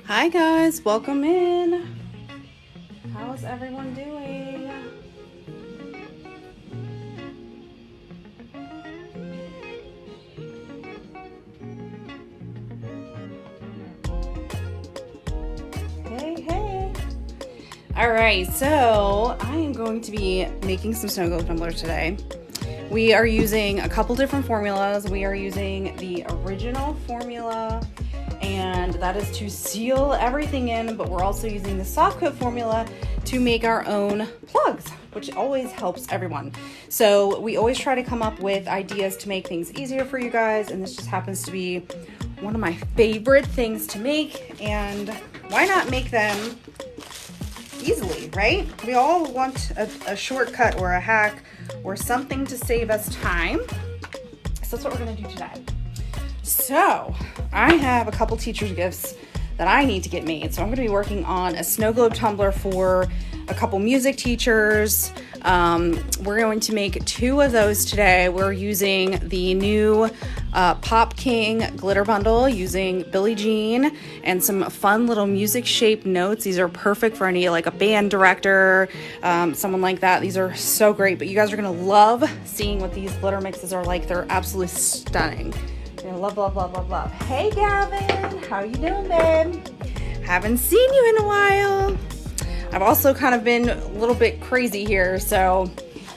Hi guys, welcome in. How's everyone doing? Hey. All right, so I am going to be making some snow globe tumblers today. We are using a couple different formulas. We are using the original formula, and that is to seal everything in, but we're also using the soft coat formula to make our own plugs, which always helps everyone. So we always try to come up with ideas to make things easier for you guys, and this just happens to be one of my favorite things to make, and why not make them easily, right? We all want a shortcut or a hack or something to save us time. So that's what we're gonna do today. So I have a couple teacher's gifts that I need to get made. So I'm gonna be working on a snow globe tumbler for a couple music teachers. We're going to make 2 of those today. We're using the new Pop King glitter bundle using Billie Jean and some fun little music shaped notes. These are perfect for any like a band director, someone like that. These are so great, but you guys are gonna love seeing what these glitter mixes are like. They're absolutely stunning. You're gonna love. Hey Gavin, how you doing, babe? Haven't seen you in a while. I've also kind of been a little bit crazy here,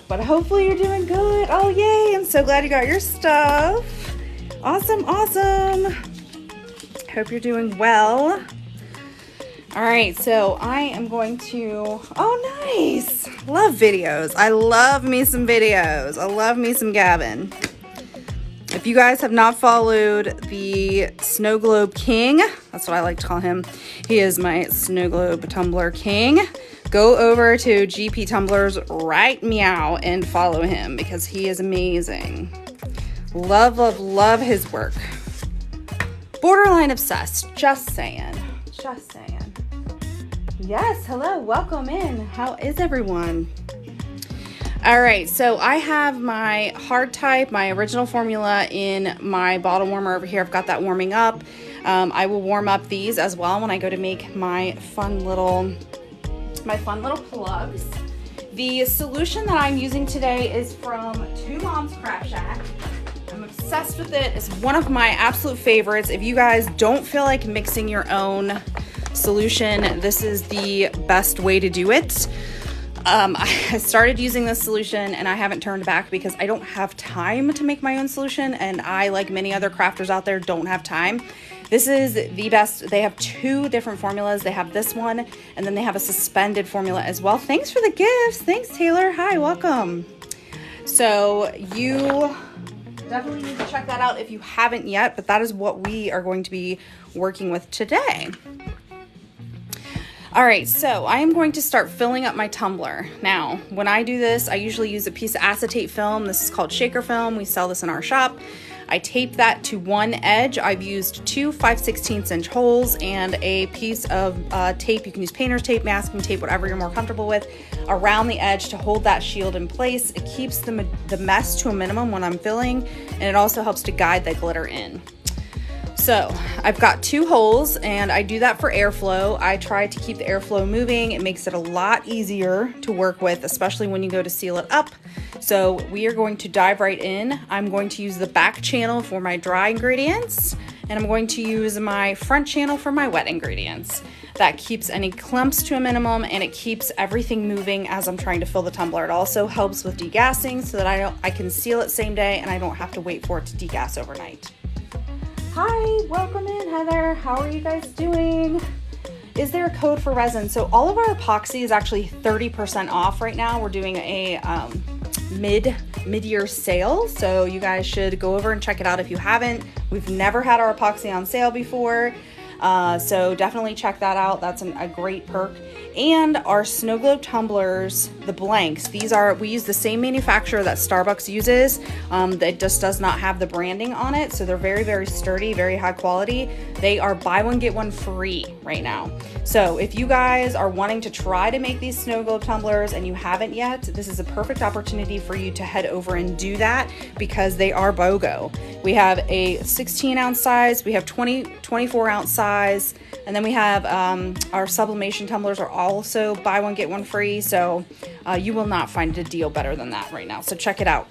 but hopefully you're doing good. Oh, yay. I'm so glad you got your stuff. Awesome. Hope you're doing well. All right, so I am going to, oh, nice. Love videos. I love me some videos. I love me some Gavin. If you guys have not followed the Snow Globe King, that's what I like to call him. He is my Snow Globe Tumbler King. Go over to GP Tumblers right meow and follow him because he is amazing. Love his work. Borderline obsessed, just saying. Yes, hello, welcome in. How is everyone? All right, so I have my hard type, my original formula in my bottle warmer over here. I've got that warming up. I will warm up these as well when I go to make my fun little plugs. The solution that I'm using today is from Two Moms Crap Shack. I'm obsessed with it. It's one of my absolute favorites. If you guys don't feel like mixing your own solution, this is the best way to do it. I started using this solution and I haven't turned back because I don't have time to make my own solution, and I, like many other crafters out there, don't have time. This is the best. They have 2 different formulas. They have this one, and then they have a suspended formula as well. Thanks for the gifts. Thanks, Taylor. Hi, welcome. So you definitely need to check that out if you haven't yet, but that is what we are going to be working with today. All right, so I am going to start filling up my tumbler. Now, when I do this, I usually use a piece of acetate film. This is called shaker film. We sell this in our shop. I tape that to one edge. I've used 2 5/16 inch holes and a piece of tape. You can use painter's tape, masking tape, whatever you're more comfortable with, around the edge to hold that shield in place. It keeps the mess to a minimum when I'm filling, and it also helps to guide the glitter in. So I've got 2 holes, and I do that for airflow. I try to keep the airflow moving. It makes it a lot easier to work with, especially when you go to seal it up. So we are going to dive right in. I'm going to use the back channel for my dry ingredients, and I'm going to use my front channel for my wet ingredients. That keeps any clumps to a minimum, and it keeps everything moving as I'm trying to fill the tumbler. It also helps with degassing so that I can seal it same day and I don't have to wait for it to degas overnight. Hi, welcome in, Heather. How are you guys doing? Is there a code for resin? So all of our epoxy is actually 30% off right now. We're doing a mid-year sale, so you guys should go over and check it out if you haven't. We've never had our epoxy on sale before, so definitely check that out. That's a great perk. And our snow globe tumblers, the blanks, we use the same manufacturer that Starbucks uses. That just does not have the branding on it, so they're very, very sturdy, very high quality. They are buy one get one free right now. So if you guys are wanting to try to make these snow globe tumblers and you haven't yet, this is a perfect opportunity for you to head over and do that because they are BOGO. We have a 16-ounce size, we have 24-ounce size, and then we have our sublimation tumblers are also buy one, get one free. So you will not find a deal better than that right now. So check it out.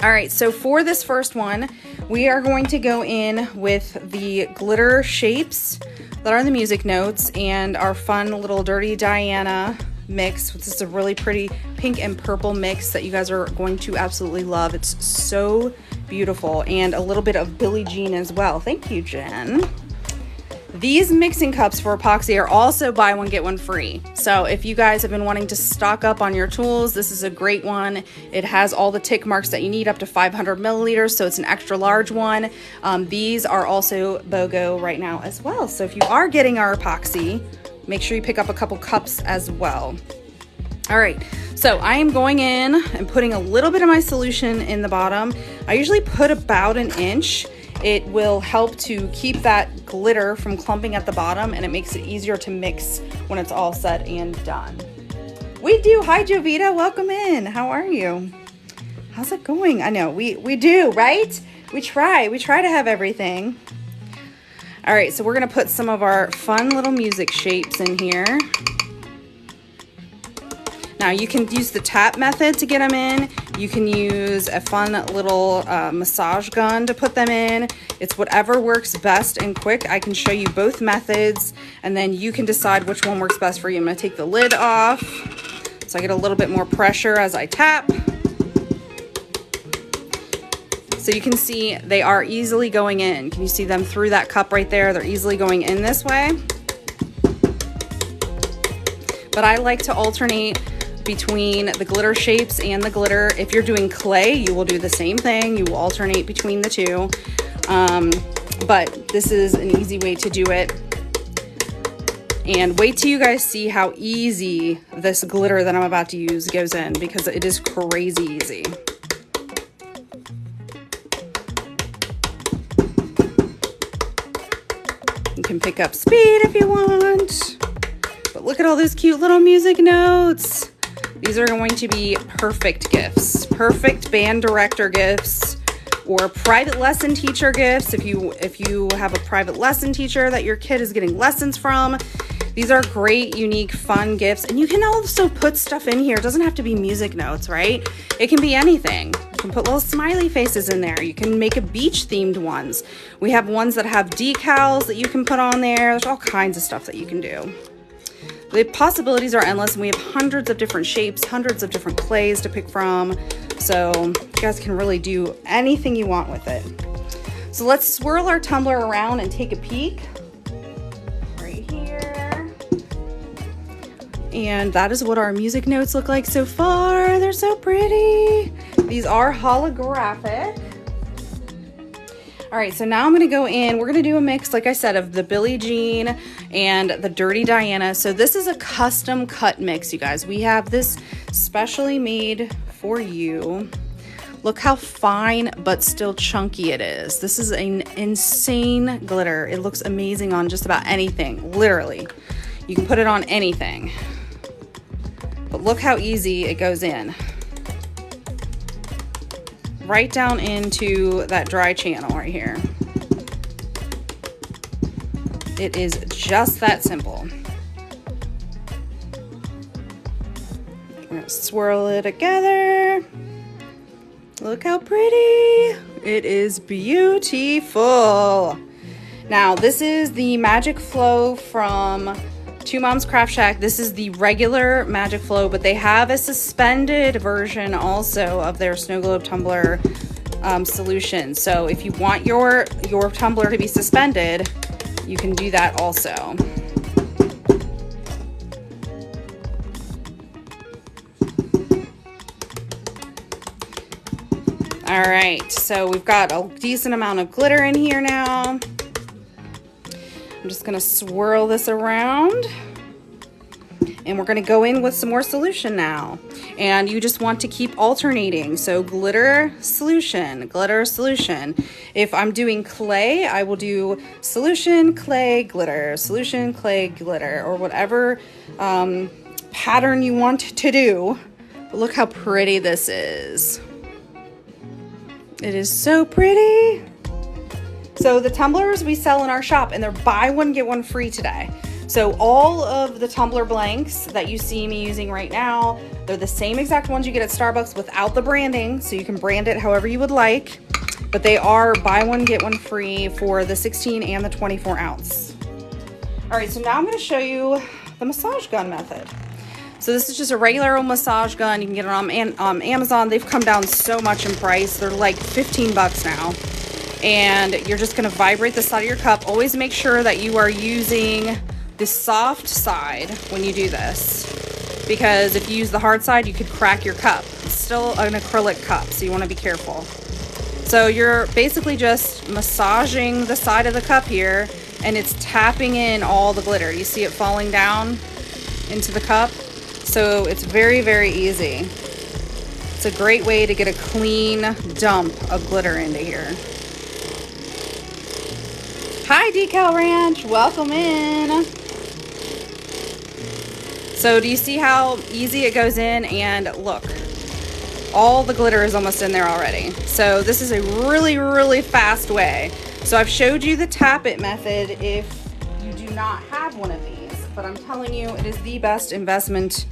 All right, so for this first one, we are going to go in with the glitter shapes that are in the music notes and our fun little Dirty Diana mix. This is a really pretty pink and purple mix that you guys are going to absolutely love. It's so beautiful, and a little bit of Billie Jean as well. Thank you, Jen. These mixing cups for epoxy are also buy one, get one free. So if you guys have been wanting to stock up on your tools, this is a great one. It has all the tick marks that you need, up to 500 milliliters, so it's an extra large one. These are also BOGO right now as well. So if you are getting our epoxy, make sure you pick up a couple cups as well. All right, so I am going in and putting a little bit of my solution in the bottom. I usually put about an inch. It will help to keep that glitter from clumping at the bottom, and it makes it easier to mix when it's all said and done. We do. Hi, Jovita. Welcome in. How are you? How's it going? I know we do, right? We try to have everything. All right, so we're gonna put some of our fun little music shapes in here. Now you can use the tap method to get them in. You can use a fun little massage gun to put them in. It's whatever works best and quick. I can show you both methods, and then you can decide which one works best for you. I'm gonna take the lid off so I get a little bit more pressure as I tap. So you can see they are easily going in. Can you see them through that cup right there? They're easily going in this way. But I like to alternate between the glitter shapes and the glitter. If you're doing clay, you will do the same thing. You will alternate between the two. But this is an easy way to do it. And wait till you guys see how easy this glitter that I'm about to use goes in, because it is crazy easy. You can pick up speed if you want. But look at all those cute little music notes. These are going to be perfect gifts, perfect band director gifts, or private lesson teacher gifts. If you have a private lesson teacher that your kid is getting lessons from, these are great, unique, fun gifts. And you can also put stuff in here. It doesn't have to be music notes, right? It can be anything. You can put little smiley faces in there. You can make a beach themed ones. We have ones that have decals that you can put on there. There's all kinds of stuff that you can do. The possibilities are endless, and we have hundreds of different shapes, hundreds of different clays to pick from. So you guys can really do anything you want with it. So let's swirl our tumbler around and take a peek. Right here. And that is what our music notes look like so far. They're so pretty. These are holographic. All right, so now I'm gonna go in, we're gonna do a mix, like I said, of the Billie Jean and the Dirty Diana. So this is a custom cut mix, you guys. We have this specially made for you. Look how fine but still chunky it is. This is an insane glitter. It looks amazing on just about anything, literally. You can put it on anything. But look how easy it goes in. Right down into that dry channel right here. It is just that simple. We're gonna swirl it together. Look how pretty. It is beautiful. Now, this is the Magic Flow from Two Moms Craft Shack. This is the regular Magic Flow, but they have a suspended version also of their Snow Globe Tumbler solution. So if you want your tumbler to be suspended, you can do that also. All right, so we've got a decent amount of glitter in here now. I'm just gonna swirl this around, and we're gonna go in with some more solution now. And you just want to keep alternating. So glitter, solution, glitter, solution. If I'm doing clay, I will do solution, clay, glitter, solution, clay, glitter, or whatever pattern you want to do. But look how pretty this is. It is so pretty. So the tumblers we sell in our shop, and they're buy one, get one free today. So all of the tumbler blanks that you see me using right now, they're the same exact ones you get at Starbucks without the branding. So you can brand it however you would like, but they are buy one, get one free for the 16 and the 24 ounce. All right, so now I'm gonna show you the massage gun method. So this is just a regular old massage gun. You can get it on Amazon. They've come down so much in price. They're like 15 bucks now. And you're just gonna vibrate the side of your cup. Always make sure that you are using the soft side when you do this, because if you use the hard side, you could crack your cup. It's still an acrylic cup, so you wanna be careful. So you're basically just massaging the side of the cup here, and it's tapping in all the glitter. You see it falling down into the cup? So it's very, very easy. It's a great way to get a clean dump of glitter into here. Hi, Decal Ranch, welcome in. So do you see how easy it goes in? And look, all the glitter is almost in there already. So this is a really, really fast way. So I've showed you the tap it method if you do not have one of these, but I'm telling you, it is the best investment.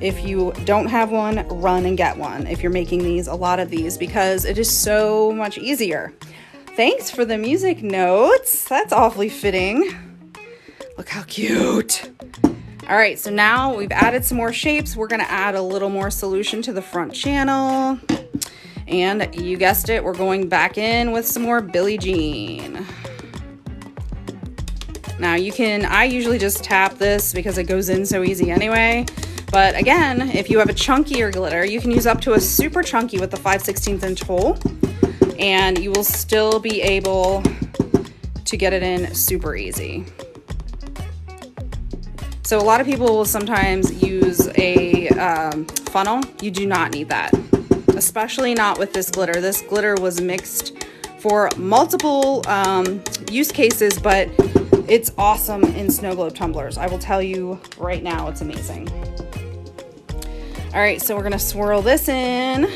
If you don't have one, run and get one if you're making these, a lot of these, because it is so much easier. Thanks for the music notes. That's awfully fitting. Look how cute. All right, so now we've added some more shapes. We're gonna add a little more solution to the front channel. And you guessed it, we're going back in with some more Billie Jean. Now I usually just tap this because it goes in so easy anyway. But again, if you have a chunkier glitter, you can use up to a super chunky with the 5/16 inch hole, and you will still be able to get it in super easy. So a lot of people will sometimes use a funnel. You do not need that, especially not with this glitter. This glitter was mixed for multiple use cases, but it's awesome in snow globe tumblers. I will tell you right now, it's amazing. All right, so we're gonna swirl this in.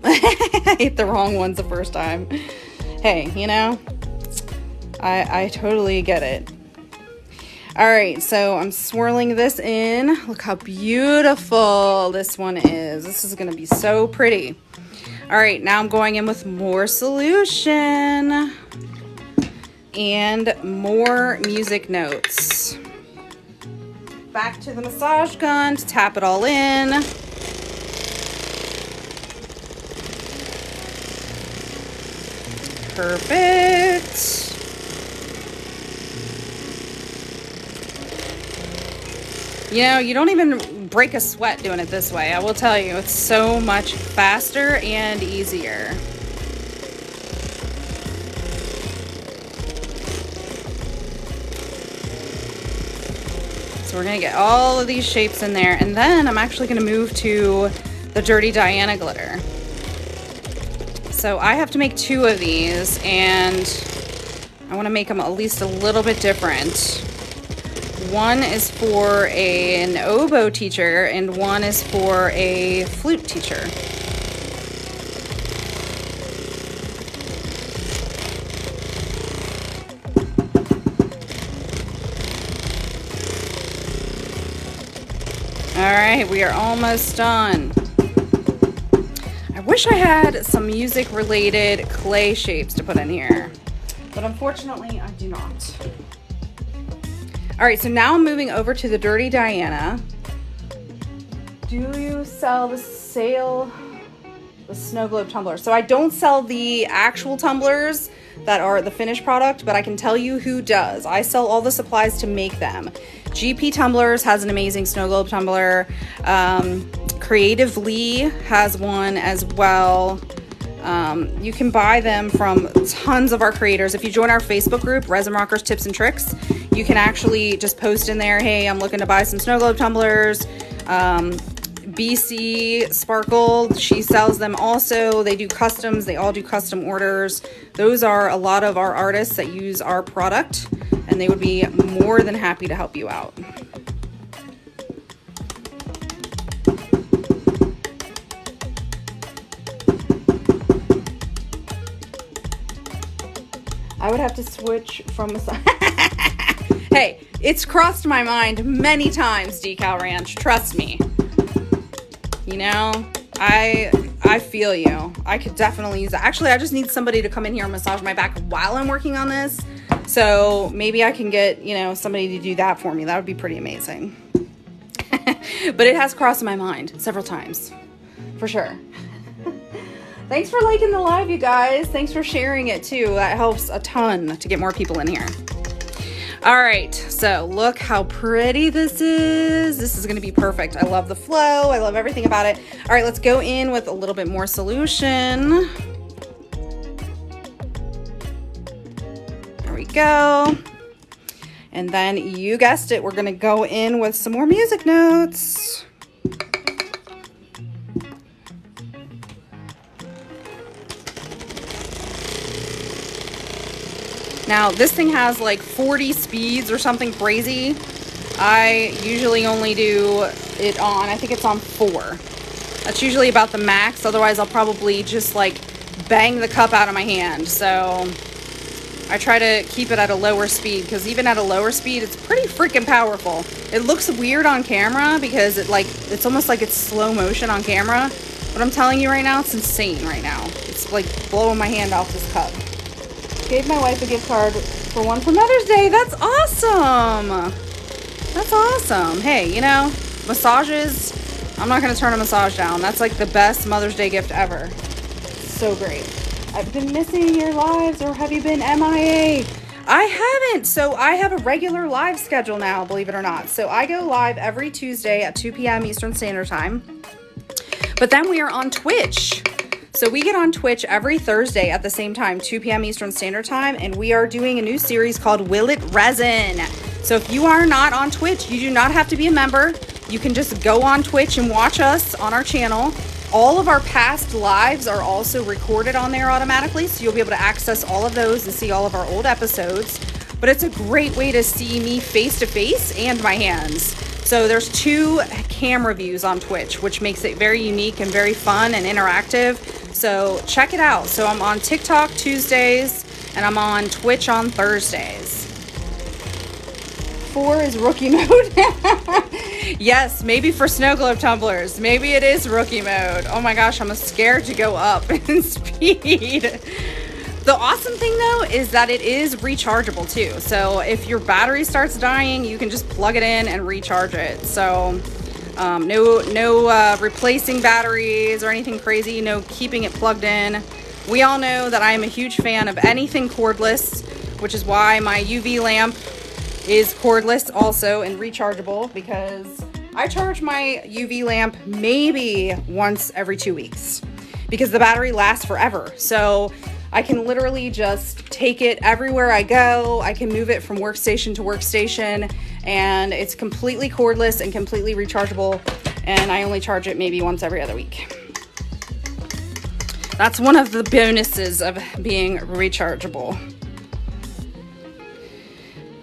I hit the wrong ones the first time. Hey, you know, I totally get it. All right, so I'm swirling this in. Look how beautiful this one is. This is gonna be so pretty. All right, now I'm going in with more solution and more music notes. Back to the massage gun to tap it all in. Perfect. You know, you don't even break a sweat doing it this way. I will tell you, it's so much faster and easier. So we're gonna get all of these shapes in there, and then I'm actually gonna move to the Dirty Diana glitter. So I have to make 2 of these, and I wanna make them at least a little bit different. One is for an oboe teacher, and one is for a flute teacher. All right, we are almost done. I wish I had some music-related clay shapes to put in here, but unfortunately I do not. All right, so now I'm moving over to the Dirty Diana. Do you sell the snow globe tumbler? So I don't sell the actual tumblers that are the finished product, but I can tell you who does. I sell all the supplies to make them. GP Tumblers has an amazing snow globe tumbler. Creative Lee has one as well. You can buy them from tons of our creators. If you join our Facebook group, Resin Rockers Tips and Tricks, you can actually just post in there, hey, I'm looking to buy some snow globe tumblers. BC Sparkle, she sells them also. They do customs, they all do custom orders. Those are a lot of our artists that use our product, and they would be more than happy to help you out. I would have to switch from massage. Hey, it's crossed my mind many times, Decal Ranch. Trust me. You know, I feel you. I could definitely use it. Actually, I just need somebody to come in here and massage my back while I'm working on this. So maybe I can get, you know, somebody to do that for me. That would be pretty amazing. But it has crossed my mind several times, for sure. Thanks for liking the live, you guys. Thanks for sharing it too. That helps a ton to get more people in here. All right, so look how pretty this is. This is gonna be perfect. I love the flow. I love everything about it. All right, let's go in with a little bit more solution. There we go. And then you guessed it, we're gonna go in with some more music notes. Now, this thing has like 40 speeds or something crazy. I usually only do it on, I think it's on 4. That's usually about the max. Otherwise, I'll probably just like bang the cup out of my hand. So I try to keep it at a lower speed because even at a lower speed, it's pretty freaking powerful. It looks weird on camera because it's almost like it's slow motion on camera. But I'm telling you right now, it's insane right now. It's like blowing my hand off this cup. Gave my wife a gift card for one for Mother's Day. That's awesome. That's awesome. Hey, you know, massages, I'm not going to turn a massage down. That's like the best Mother's Day gift ever. So great. I've been missing your lives, or have you been MIA? I haven't. So I have a regular live schedule now, believe it or not. So I go live every Tuesday at 2 p.m. Eastern Standard Time. But then we are on Twitch. So we get on Twitch every Thursday at the same time, 2 p.m. Eastern Standard Time, and we are doing a new series called Will It Resin. So if you are not on Twitch, you do not have to be a member. You can just go on Twitch and watch us on our channel. All of our past lives are also recorded on there automatically, so you'll be able to access all of those and see all of our old episodes. But it's a great way to see me face to face and my hands. So there's 2 camera views on Twitch, which makes it very unique and very fun and interactive. So check it out. So I'm on TikTok Tuesdays and I'm on Twitch on Thursdays. 4 is rookie mode. Yes, maybe for snow globe tumblers. Maybe it is rookie mode. Oh my gosh, I'm scared to go up in speed. The awesome thing though is that it is rechargeable too. So if your battery starts dying, you can just plug it in and recharge it. So no replacing batteries or anything crazy, no keeping it plugged in. We all know that I am a huge fan of anything cordless, which is why my UV lamp is cordless also and rechargeable, because I charge my UV lamp maybe once every 2 weeks because the battery lasts forever. So I can literally just take it everywhere I go. I can move it from workstation to workstation, and it's completely cordless and completely rechargeable, and I only charge it maybe once every other week. That's one of the bonuses of being rechargeable.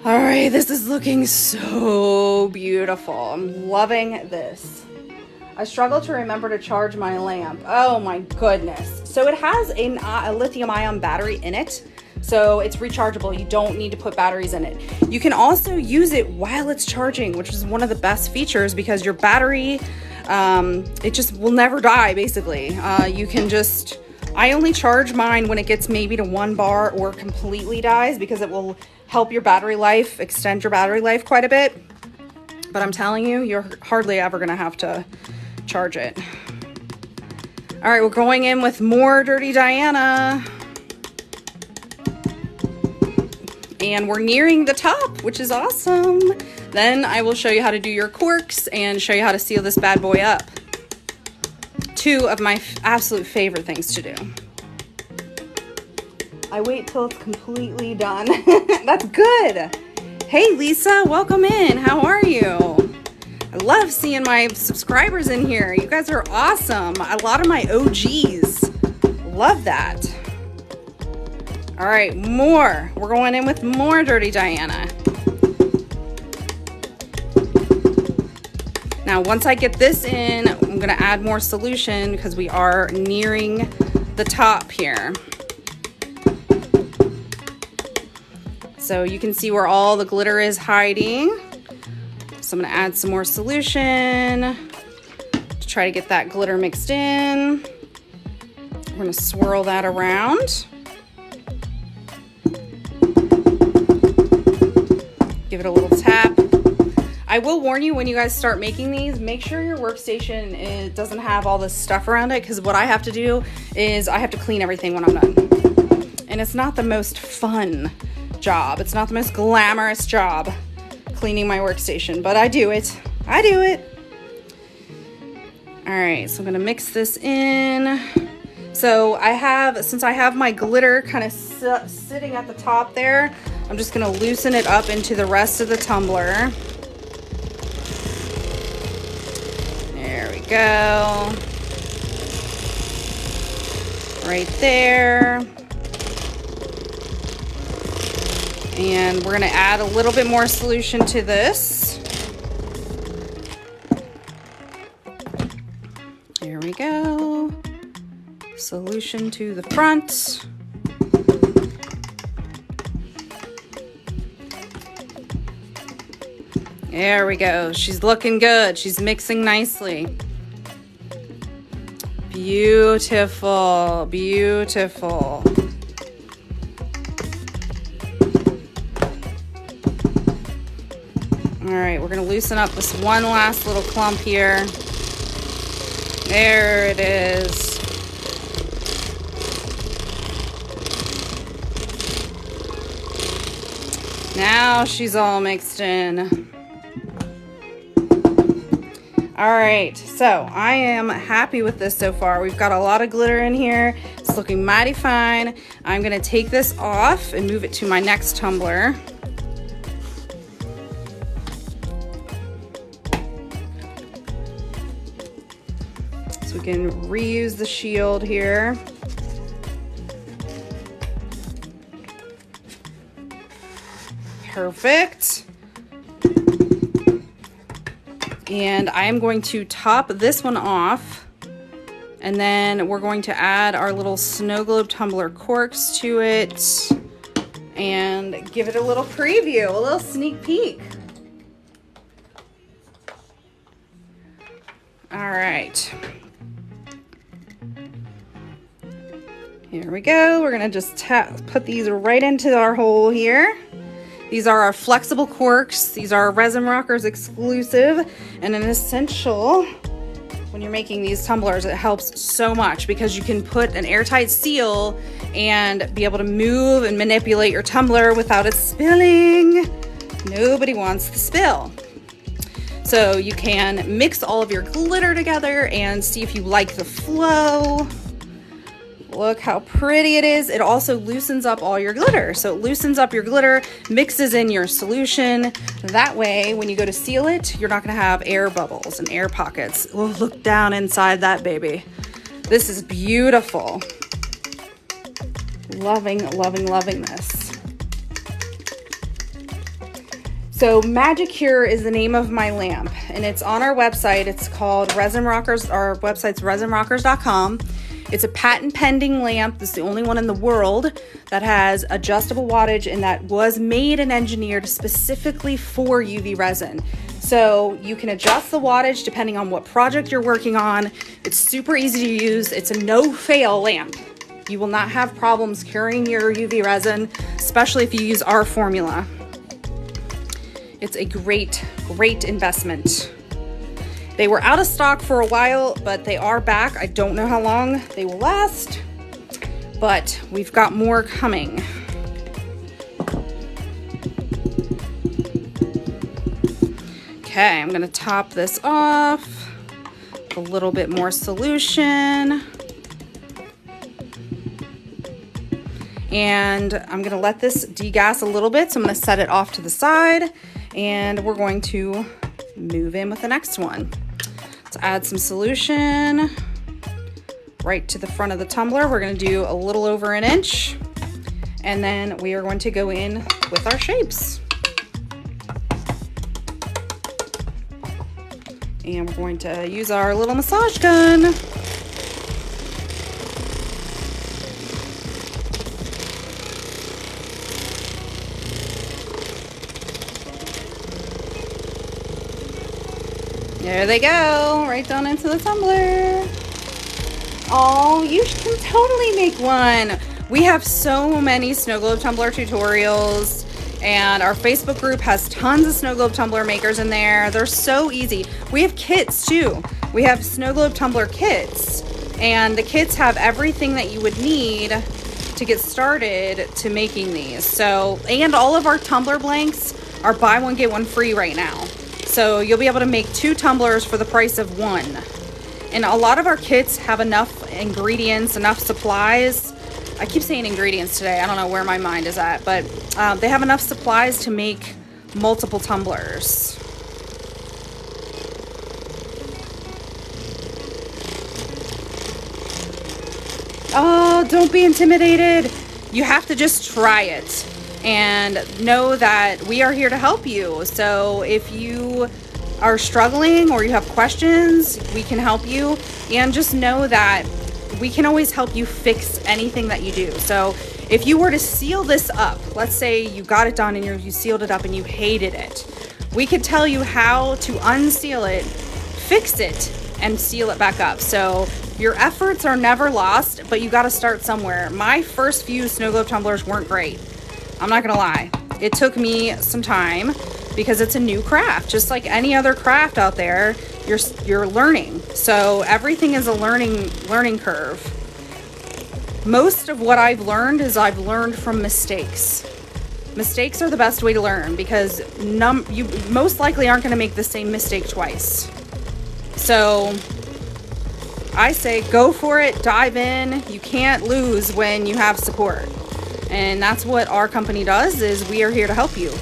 All right, this is looking so beautiful. I'm loving this. I struggle to remember to charge my lamp. Oh my goodness. So it has a lithium ion battery in it. So it's rechargeable. You don't need to put batteries in it. You can also use it while it's charging, which is one of the best features because your battery, it just will never die basically. You can just, I only charge mine when it gets maybe to 1 bar or completely dies because it will help your battery life, extend your battery life quite a bit. But I'm telling you, you're hardly ever gonna have to charge it. All right, we're going in with more Dirty Diana. And we're nearing the top, which is awesome. Then I will show you how to do your corks and show you how to seal this bad boy up. 2 of my absolute favorite things to do. I wait till it's completely done. That's good. Hey Lisa, welcome in. How are you? I love seeing my subscribers in here. You guys are awesome. A lot of my OGs. Love that. All right, more. We're going in with more Dirty Diana. Now, once I get this in, I'm gonna add more solution because we are nearing the top here. So you can see where all the glitter is hiding. So I'm gonna add some more solution to try to get that glitter mixed in. We're gonna swirl that around. Give it a little tap. I will warn you, when you guys start making these, make sure your workstation doesn't have all this stuff around it, because what I have to do is I have to clean everything when I'm done. And it's not the most fun job. It's not the most glamorous job cleaning my workstation, but I do it. I do it. All right, so I'm gonna mix this in. So since I have my glitter kind of sitting at the top there, I'm just gonna loosen it up into the rest of the tumbler. There we go. Right there. And we're gonna add a little bit more solution to this. There we go. Solution to the front. There we go. She's looking good. She's mixing nicely. Beautiful, beautiful. All right, we're gonna loosen up this one last little clump here. There it is. Now she's all mixed in. All right, so I am happy with this so far. We've got a lot of glitter in here. It's looking mighty fine. I'm gonna take this off and move it to my next tumbler. So we can reuse the shield here. Perfect. And I am going to top this one off, and then we're going to add our little snow globe tumbler corks to it and give it a little preview, a little sneak peek. All right. Here we go. We're gonna just put these right into our hole here. These are our flexible corks. These are Resin Rockers exclusive and an essential when you're making these tumblers. It helps so much because you can put an airtight seal and be able to move and manipulate your tumbler without it spilling. Nobody wants the spill. So you can mix all of your glitter together and see if you like the flow. Look how pretty it is. It also loosens up all your glitter. So it loosens up your glitter, mixes in your solution. That way, when you go to seal it, you're not gonna have air bubbles and air pockets. Oh, look down inside that baby. This is beautiful. Loving, loving, loving this. So MagicCure is the name of my lamp, and it's on our website. It's called Resin Rockers. Our website's resinrockers.com. It's a patent pending lamp. This is the only one in the world that has adjustable wattage, and that was made and engineered specifically for UV resin. So you can adjust the wattage depending on what project you're working on. It's super easy to use. It's a no-fail lamp. You will not have problems curing your UV resin, especially if you use our formula. It's a great, great investment. They were out of stock for a while, but they are back. I don't know how long they will last, but we've got more coming. Okay, I'm gonna top this off. A little bit more solution. And I'm gonna let this degas a little bit, so I'm gonna set it off to the side, and we're going to move in with the next one. Let's add some solution right to the front of the tumbler. We're gonna do a little over an inch, and then we are going to go in with our shapes. And we're going to use our little massage gun. There they go, right down into the tumbler. Oh, you can totally make one. We have so many snow globe tumbler tutorials, and our Facebook group has tons of snow globe tumbler makers in there. They're so easy. We have kits too. We have snow globe tumbler kits, and the kits have everything that you would need to get started to making these. So, and all of our tumbler blanks are buy one get one free right now. So you'll be able to make 2 tumblers for the price of 1. And a lot of our kits have enough ingredients, enough supplies. I keep saying ingredients today. I don't know where my mind is at, but they have enough supplies to make multiple tumblers. Oh, don't be intimidated. You have to just try it and know that we are here to help you. So if you are struggling or you have questions, we can help you. And just know that we can always help you fix anything that you do. So if you were to seal this up, let's say you got it done and you sealed it up and you hated it, we could tell you how to unseal it, fix it, and seal it back up. So your efforts are never lost, but you got to start somewhere. My first few snow globe tumblers weren't great. I'm not gonna lie. It took me some time because it's a new craft. Just like any other craft out there, you're learning. So everything is a learning curve. Most of what I've learned is I've learned from mistakes. Mistakes are the best way to learn because you most likely aren't gonna make the same mistake twice. So I say go for it, dive in. You can't lose when you have support. And that's what our company does, is we are here to help you.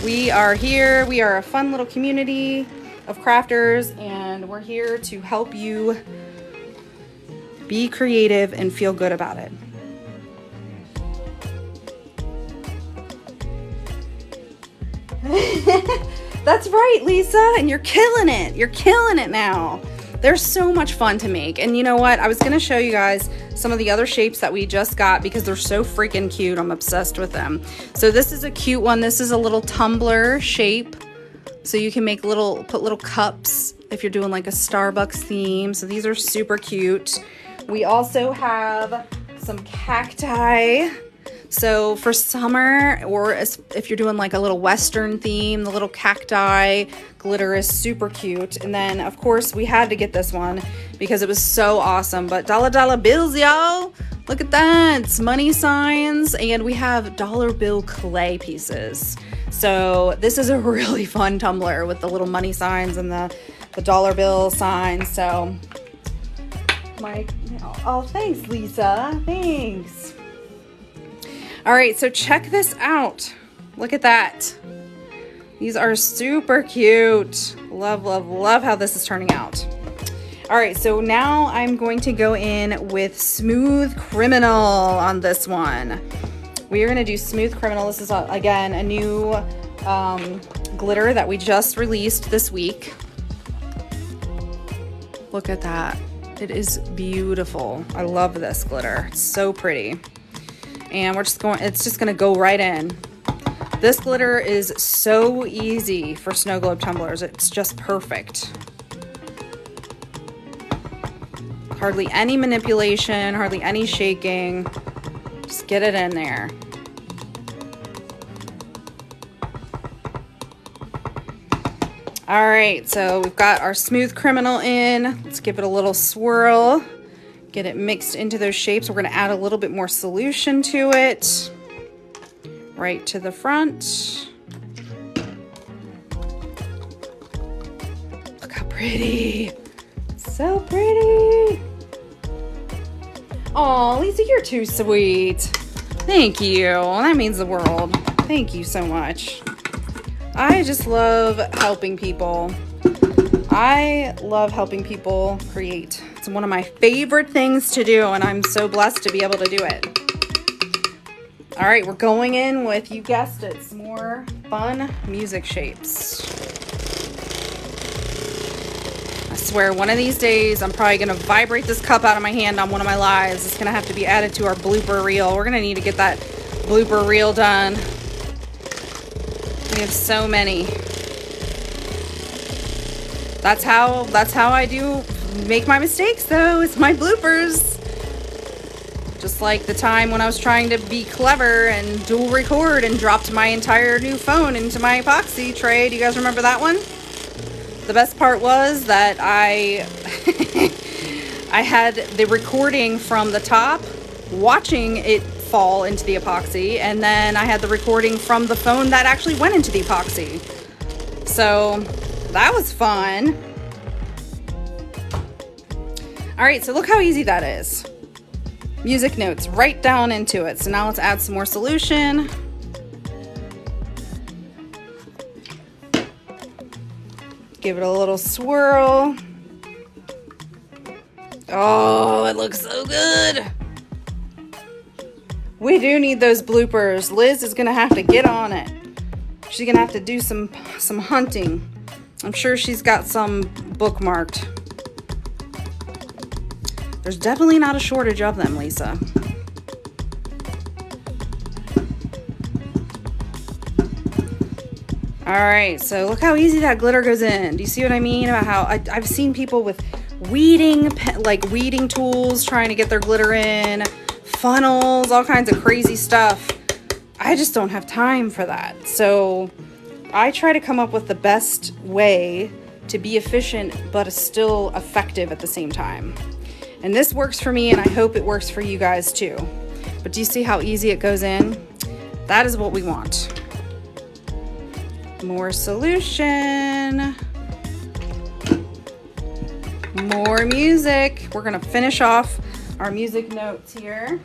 We are here, we are a fun little community of crafters, and we're here to help you be creative and feel good about it. That's right, Lisa, and you're killing it. You're killing it now. They're so much fun to make. And you know what? I was going to show you guys some of the other shapes that we just got because they're so freaking cute. I'm obsessed with them. So this is a cute one. This is a little tumbler shape. So you can make put little cups if you're doing like a Starbucks theme. So these are super cute. We also have some cacti. So for summer, or if you're doing like a little Western theme, the little cacti glitter is super cute. And then of course we had to get this one because it was so awesome. But dollar bills, y'all. Look at that. It's money signs, and we have dollar bill clay pieces. So this is a really fun tumbler with the little money signs and the dollar bill signs. So oh, thanks, Lisa. Thanks. All right, so check this out. Look at that. These are super cute. Love, love, love how this is turning out. All right, so now I'm going to go in with Smooth Criminal on this one. We are going to do Smooth Criminal. This is, again, a new glitter that we just released this week. Look at that. It is beautiful. I love this glitter. It's so pretty. And it's just gonna go right in. This glitter is so easy for snow globe tumblers. It's just perfect. Hardly any manipulation, hardly any shaking. Just get it in there. All right, so we've got our Smooth Criminal in. Let's give it a little swirl. Get it mixed into those shapes. We're going to add a little bit more solution to it. Right to the front. Look how pretty. So pretty. Oh, Lisa, you're too sweet. Thank you. That means the world. Thank you so much. I just love helping people. I love helping people create. It's one of my favorite things to do, and I'm so blessed to be able to do it. All right, we're going in with, you guessed it, some more fun music shapes. I swear, one of these days, I'm probably going to vibrate this cup out of my hand on one of my lives. It's going to have to be added to our blooper reel. We're going to need to get that blooper reel done. We have so many. That's how I do make my mistakes though. It's my bloopers. Just like the time when I was trying to be clever and dual record and dropped my entire new phone into my epoxy tray. Do you guys remember that one? The best part was that I had the recording from the top, watching it fall into the epoxy, and then I had the recording from the phone that actually went into the epoxy. So that was fun. All right, so look how easy that is. Music notes right down into it. So now let's add some more solution. Give it a little swirl. Oh, it looks so good. We do need those bloopers. Liz is gonna have to get on it. She's gonna have to do some hunting. I'm sure she's got some bookmarked. There's definitely not a shortage of them, Lisa. All right, so look how easy that glitter goes in. Do you see what I mean about how I've seen people with weeding tools trying to get their glitter in, funnels, all kinds of crazy stuff. I just don't have time for that. So I try to come up with the best way to be efficient but still effective at the same time. And this works for me, and I hope it works for you guys too. But do you see how easy it goes in? That is what we want. More solution. More music. We're gonna finish off our music notes here.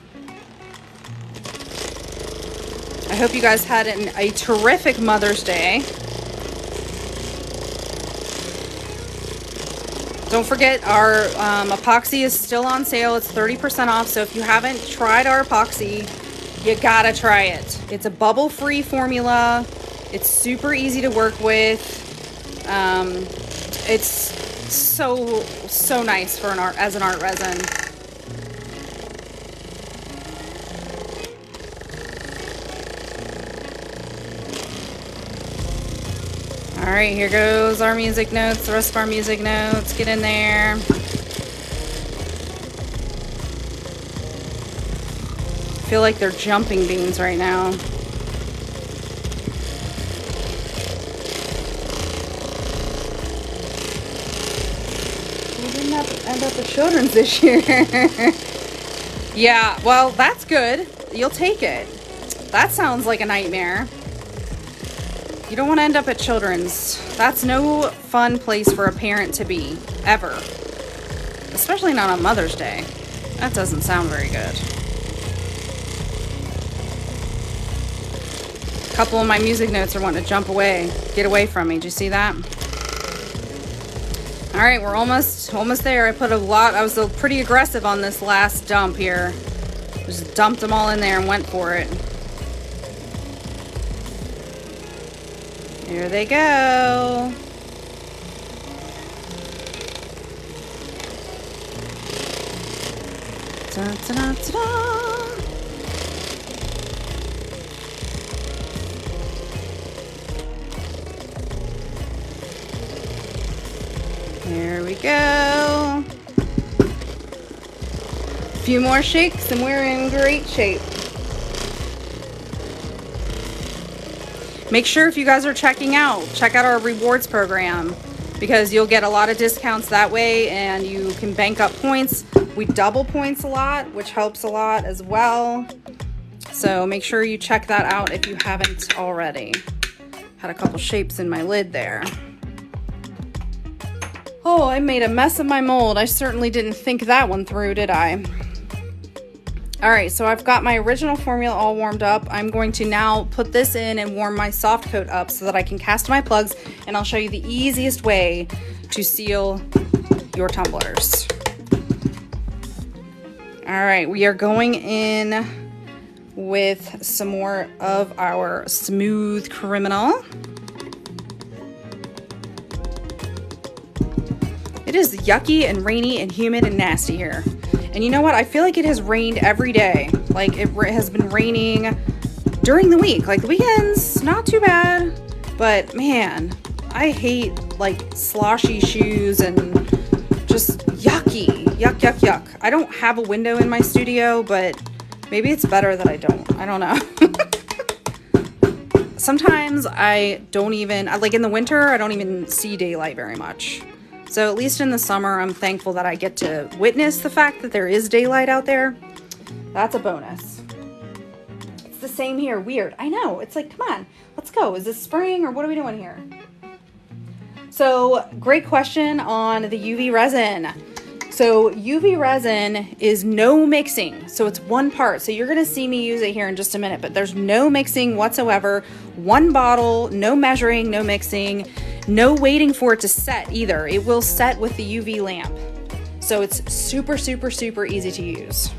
I hope you guys had a terrific Mother's Day. Don't forget, our epoxy is still on sale. It's 30% off. So if you haven't tried our epoxy, you gotta try it. It's a bubble-free formula. It's super easy to work with. It's so nice for as an art resin. All right, here goes our music notes, the rest of our music notes. Get in there. I feel like they're jumping beans right now. We didn't have to end up at Children's this year. Yeah, well, that's good. You'll take it. That sounds like a nightmare. You don't want to end up at Children's. That's no fun place for a parent to be, ever. Especially not on Mother's Day. That doesn't sound very good. A couple of my music notes are wanting to jump away, get away from me. Did you see that? All right, we're almost there. I was pretty aggressive on this last dump here. Just dumped them all in there and went for it. Here they go. Da, da, da, da. There we go. A few more shakes and we're in great shape. Make sure if you guys are check out our rewards program, because you'll get a lot of discounts that way and you can bank up points. We double points a lot, which helps a lot as well. So make sure you check that out if you haven't already. Had a couple shapes in my lid there. Oh, I made a mess of my mold. I certainly didn't think that one through, did I? All right, so I've got my original formula all warmed up. I'm going to now put this in and warm my soft coat up so that I can cast my plugs, and I'll show you the easiest way to seal your tumblers. All right, we are going in with some more of our Smooth Criminal. It is yucky and rainy and humid and nasty here. And you know what? I feel like it has rained every day. Like it has been raining during the week. Like the weekends, not too bad. But man, I hate like sloshy shoes and just yucky, yuck, yuck, yuck. I don't have a window in my studio, but maybe it's better that I don't know. Sometimes I don't even, like in the winter, I don't even see daylight very much. So at least in the summer, I'm thankful that I get to witness the fact that there is daylight out there. That's a bonus. It's the same here. Weird. I know. It's like, come on, let's go. Is this spring or what are we doing here? So great question on the UV resin. So UV resin is no mixing. So it's one part. So you're going to see me use it here in just a minute, but there's no mixing whatsoever. One bottle, no measuring, no mixing, no waiting for it to set either. It will set with the UV lamp. So it's super, super, super easy to use.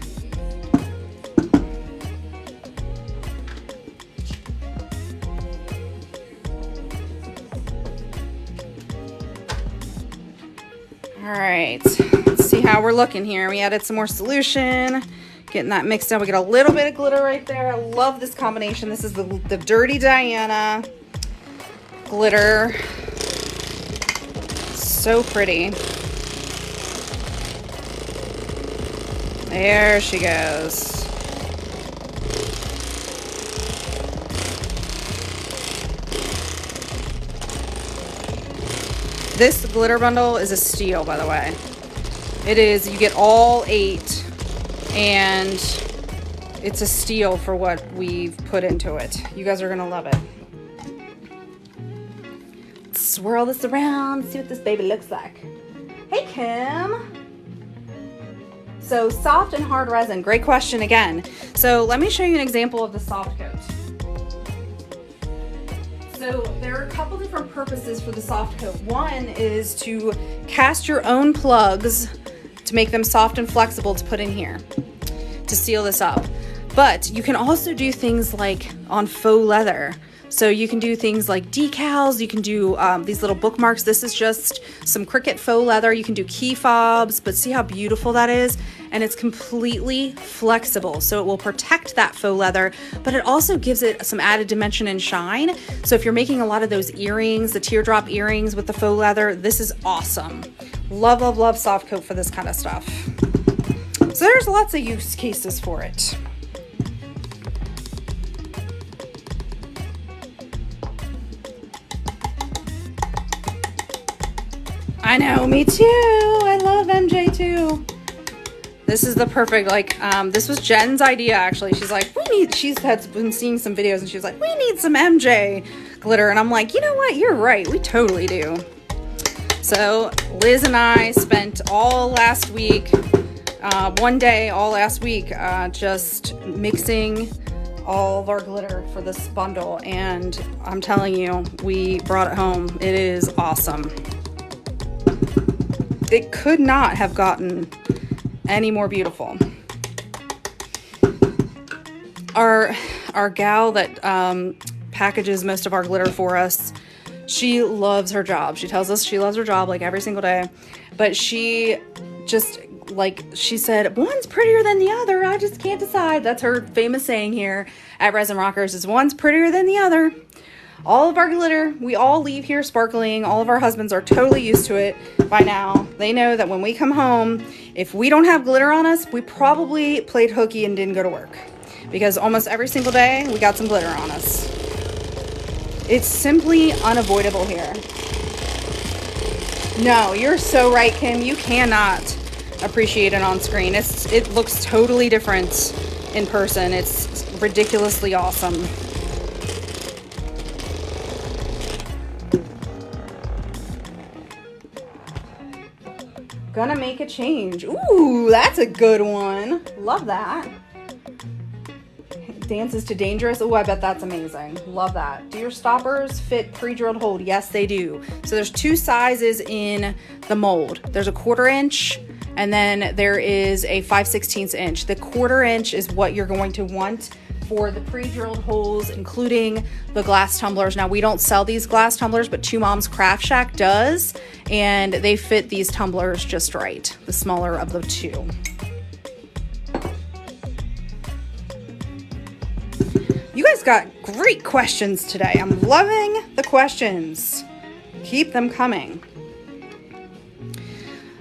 All right, let's see how we're looking here. We added some more solution, getting that mixed up. We get a little bit of glitter right there. I love this combination. This is the Dirty Diana glitter. So pretty. There she goes. This glitter bundle is a steal, by the way. It is, you get all 8, and it's a steal for what we've put into it. You guys are gonna love it. Let's swirl this around, see what this baby looks like. Hey, Kim. So soft and hard resin, great question again. So let me show you an example of the soft coat. So there are a couple different purposes for the soft coat. One is to cast your own plugs to make them soft and flexible to put in here to seal this up. But you can also do things like on faux leather. So you can do things like decals, you can do these little bookmarks. This is just some Cricut faux leather. You can do key fobs, but see how beautiful that is? And it's completely flexible. So it will protect that faux leather, but it also gives it some added dimension and shine. So if you're making a lot of those earrings, the teardrop earrings with the faux leather, this is awesome. Love, love, love soft coat for this kind of stuff. So there's lots of use cases for it. I know, me too. I love MJ too. This is the perfect, like, this was Jen's idea, actually. She's like, she's been seeing some videos and she's like, we need some MJ glitter. And I'm like, you know what? You're right. We totally do. So Liz and I spent all last week, one day all last week, just mixing all of our glitter for this bundle. And I'm telling you, we brought it home. It is awesome. It could not have gotten any more beautiful. Our gal that packages most of our glitter for us, she loves her job. She tells us she loves her job like every single day, but she just, like she said, one's prettier than the other. I just can't decide. That's her famous saying here at Resin Rockers, is one's prettier than the other. All of our glitter, we all leave here sparkling. All of our husbands are totally used to it by now. They know that when we come home, if we don't have glitter on us, we probably played hooky and didn't go to work, because almost every single day we got some glitter on us. It's simply unavoidable here. No, you're so right, Kim. You cannot appreciate it on screen. It looks totally different in person. It's ridiculously awesome. Gonna make a change. Ooh, that's a good one. Love that. Dances to dangerous. Oh, I bet that's amazing. Love that. Do your stoppers fit pre-drilled hold? Yes, they do. So there's 2 sizes in the mold. There's a 1/4 inch, and then there is a 5/16 inch. The 1/4 inch is what you're going to want for the pre-drilled holes, including the glass tumblers. Now, we don't sell these glass tumblers, but Two Moms Craft Shack does, and they fit these tumblers just right, the smaller of the 2. You guys got great questions today. I'm loving the questions. keep them coming.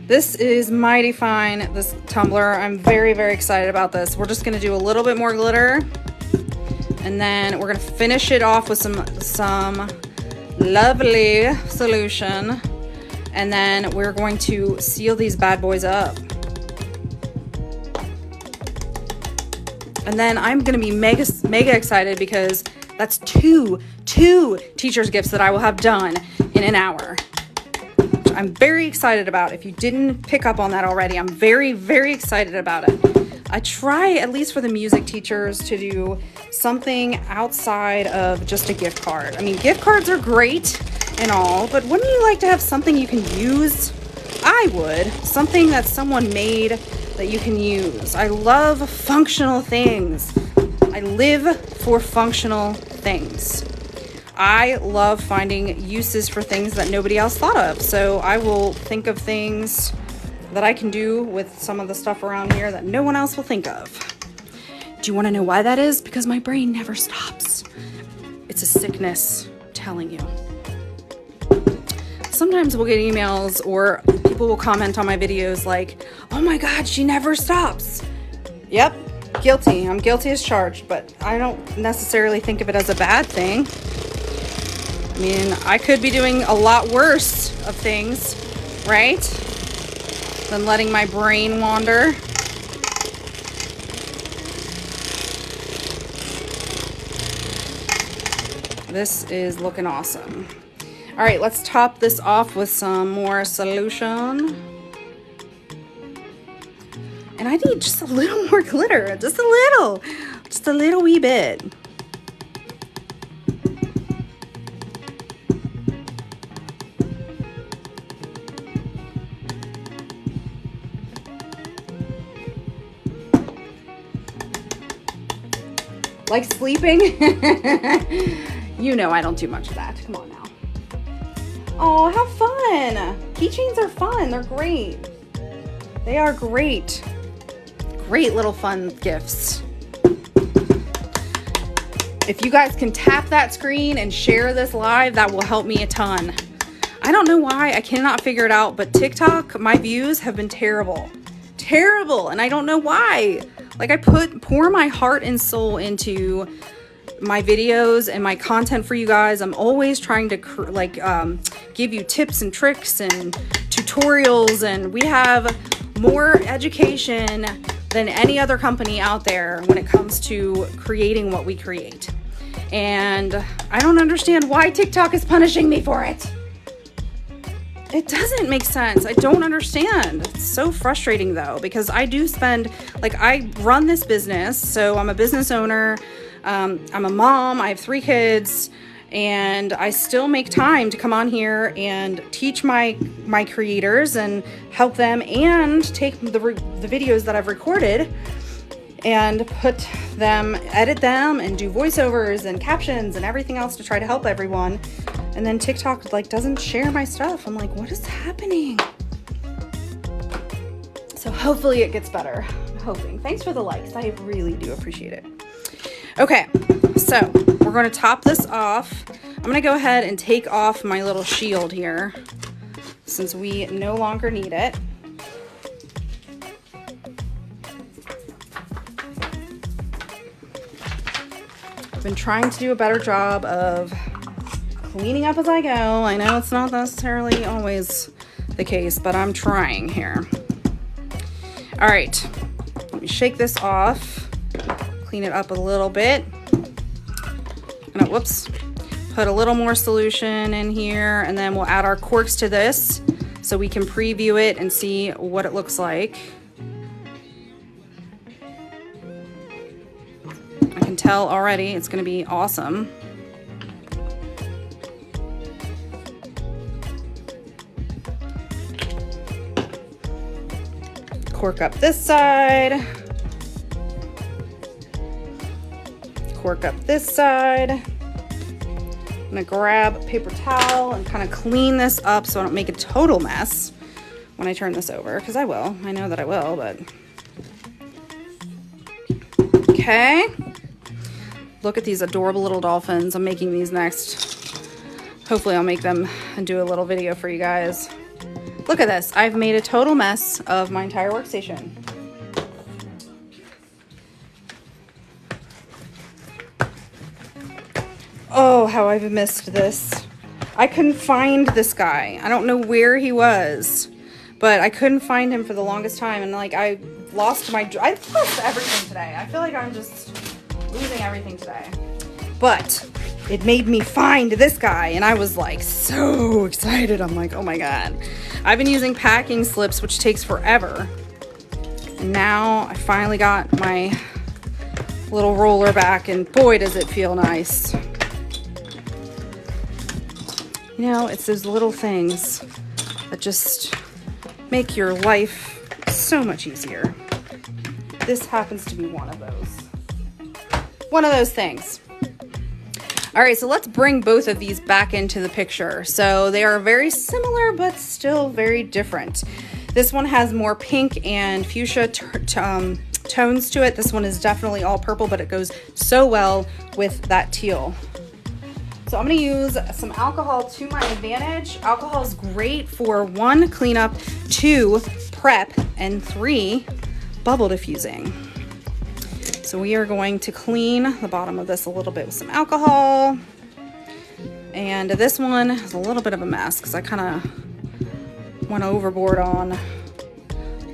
This is mighty fine, this tumbler. I'm very, very excited about this. We're just gonna do a little bit more glitter, and then we're gonna finish it off with some lovely solution, and then we're going to seal these bad boys up. And then I'm gonna be mega excited because that's two teacher's gifts that I will have done in an hour. I'm very excited about. If you didn't pick up on that already, I'm very, very excited about it. I try, at least for the music teachers, to do something outside of just a gift card. I mean, gift cards are great and all, but wouldn't you like to have something you can use? I would. Something that someone made that you can use. I love functional things. I live for functional things. I love finding uses for things that nobody else thought of. So I will think of things that I can do with some of the stuff around here that no one else will think of. Do you want to know why that is? Because my brain never stops. It's a sickness, I'm telling you. Sometimes we'll get emails or people will comment on my videos like, oh my God, she never stops. Yep, guilty. I'm guilty as charged, but I don't necessarily think of it as a bad thing. I mean, I could be doing a lot worse of things, right? Than letting my brain wander. This is looking awesome. All right, let's top this off with some more solution. And I need just a little more glitter, just a little wee bit. Like sleeping? You know I don't do much of that. Come on now. Oh, how fun. Keychains are fun. They're great. They are great. Great little fun gifts. If you guys can tap that screen and share this live, that will help me a ton. I don't know why. I cannot figure it out, but TikTok, my views have been terrible. Terrible. And I don't know why. Like, I pour my heart and soul into my videos and my content for you guys. I'm always trying to give you tips and tricks and tutorials, and we have more education than any other company out there when it comes to creating what we create. And I don't understand why TikTok is punishing me for it. It doesn't make sense. I don't understand. It's so frustrating though, because I do spend, like, I run this business, so I'm a business owner. I'm a mom. I have 3 kids, and I still make time to come on here and teach my creators and help them, and take the videos that I've recorded and put them, edit them, and do voiceovers and captions and everything else to try to help everyone. And then TikTok doesn't share my stuff. I'm like, what is happening? So hopefully it gets better. I'm hoping. Thanks for the likes. I really do appreciate it. Okay, so we're going to top this off. I'm going to go ahead and take off my little shield here since we no longer need it. I've been trying to do a better job of cleaning up as I go. I know it's not necessarily always the case, but I'm trying here. All right, let me shake this off, clean it up a little bit. Whoops, put a little more solution in here, and then we'll add our corks to this so we can preview it and see what it looks like. I can tell already it's going to be awesome. Cork up this side. Cork up this side. I'm gonna grab a paper towel and kind of clean this up so I don't make a total mess when I turn this over, because I will. I know that I will, but... Okay. Look at these adorable little dolphins. I'm making these next. Hopefully I'll make them and do a little video for you guys. Look at this. I've made a total mess of my entire workstation. Oh, how I've missed this. I couldn't find this guy. I don't know where he was, but I couldn't find him for the longest time. And like, I lost everything today. I feel like I'm just losing everything today. But it made me find this guy, and I was like so excited. I'm like, oh my God. I've been using packing slips, which takes forever. And now I finally got my little roller back, and boy, does it feel nice. You know, it's those little things that just make your life so much easier. This happens to be one of those. One of those things. All right, so let's bring both of these back into the picture. So they are very similar, but still very different. This one has more pink and fuchsia tones to it. This one is definitely all purple, but it goes so well with that teal. So I'm gonna use some alcohol to my advantage. Alcohol is great for 1, cleanup, 2, prep, and 3, bubble diffusing. So we are going to clean the bottom of this a little bit with some alcohol. And this one is a little bit of a mess because I kind of went overboard on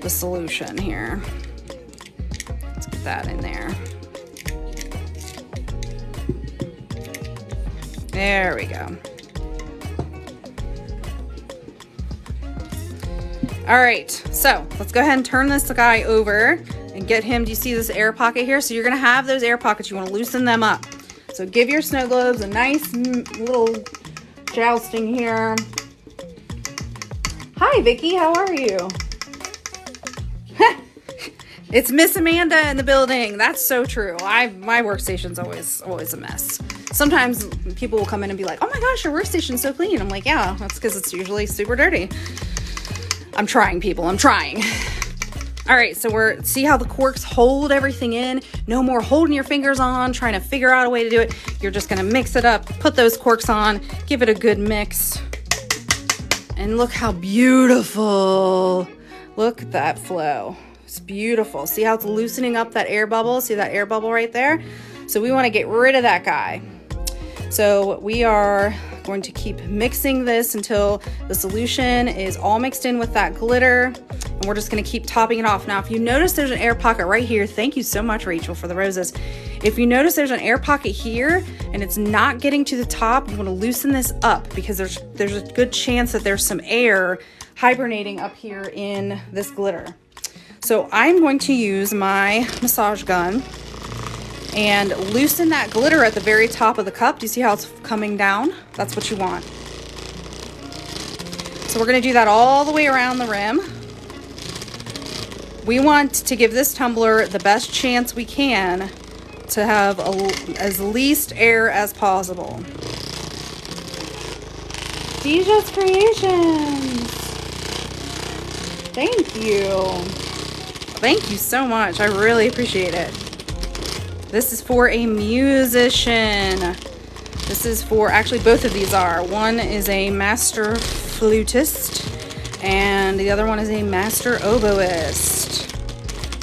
the solution here. Let's get that in there. There we go. All right, so let's go ahead and turn this guy over and get him. Do you see this air pocket here? So you're gonna have those air pockets. You wanna loosen them up. So give your snow globes a nice little jousting here. Hi, Vicky, how are you? It's Miss Amanda in the building. That's so true. My workstation's always a mess. Sometimes people will come in and be like, oh my gosh, your workstation's so clean. I'm like, yeah, that's because it's usually super dirty. I'm trying, people, I'm trying. All right, so see how the corks hold everything in? No more holding your fingers on, trying to figure out a way to do it. You're just gonna mix it up, put those corks on, give it a good mix. And look how beautiful. Look at that flow. It's beautiful. See how it's loosening up that air bubble? See that air bubble right there? So we wanna get rid of that guy. So we are going to keep mixing this until the solution is all mixed in with that glitter. And we're just gonna keep topping it off. Now, if you notice there's an air pocket right here, thank you so much, Rachel, for the roses. If you notice there's an air pocket here and it's not getting to the top, you wanna loosen this up because there's a good chance that there's some air hibernating up here in this glitter. So I'm going to use my massage gun and loosen that glitter at the very top of the cup. Do you see how it's coming down? That's what you want. So we're gonna do that all the way around the rim. We want to give this tumbler the best chance we can to have as least air as possible. Deja's Creations. Thank you. Thank you so much. I really appreciate it. This is for a musician. This is for, actually both of these are. One is a master flutist and the other one is a master oboist.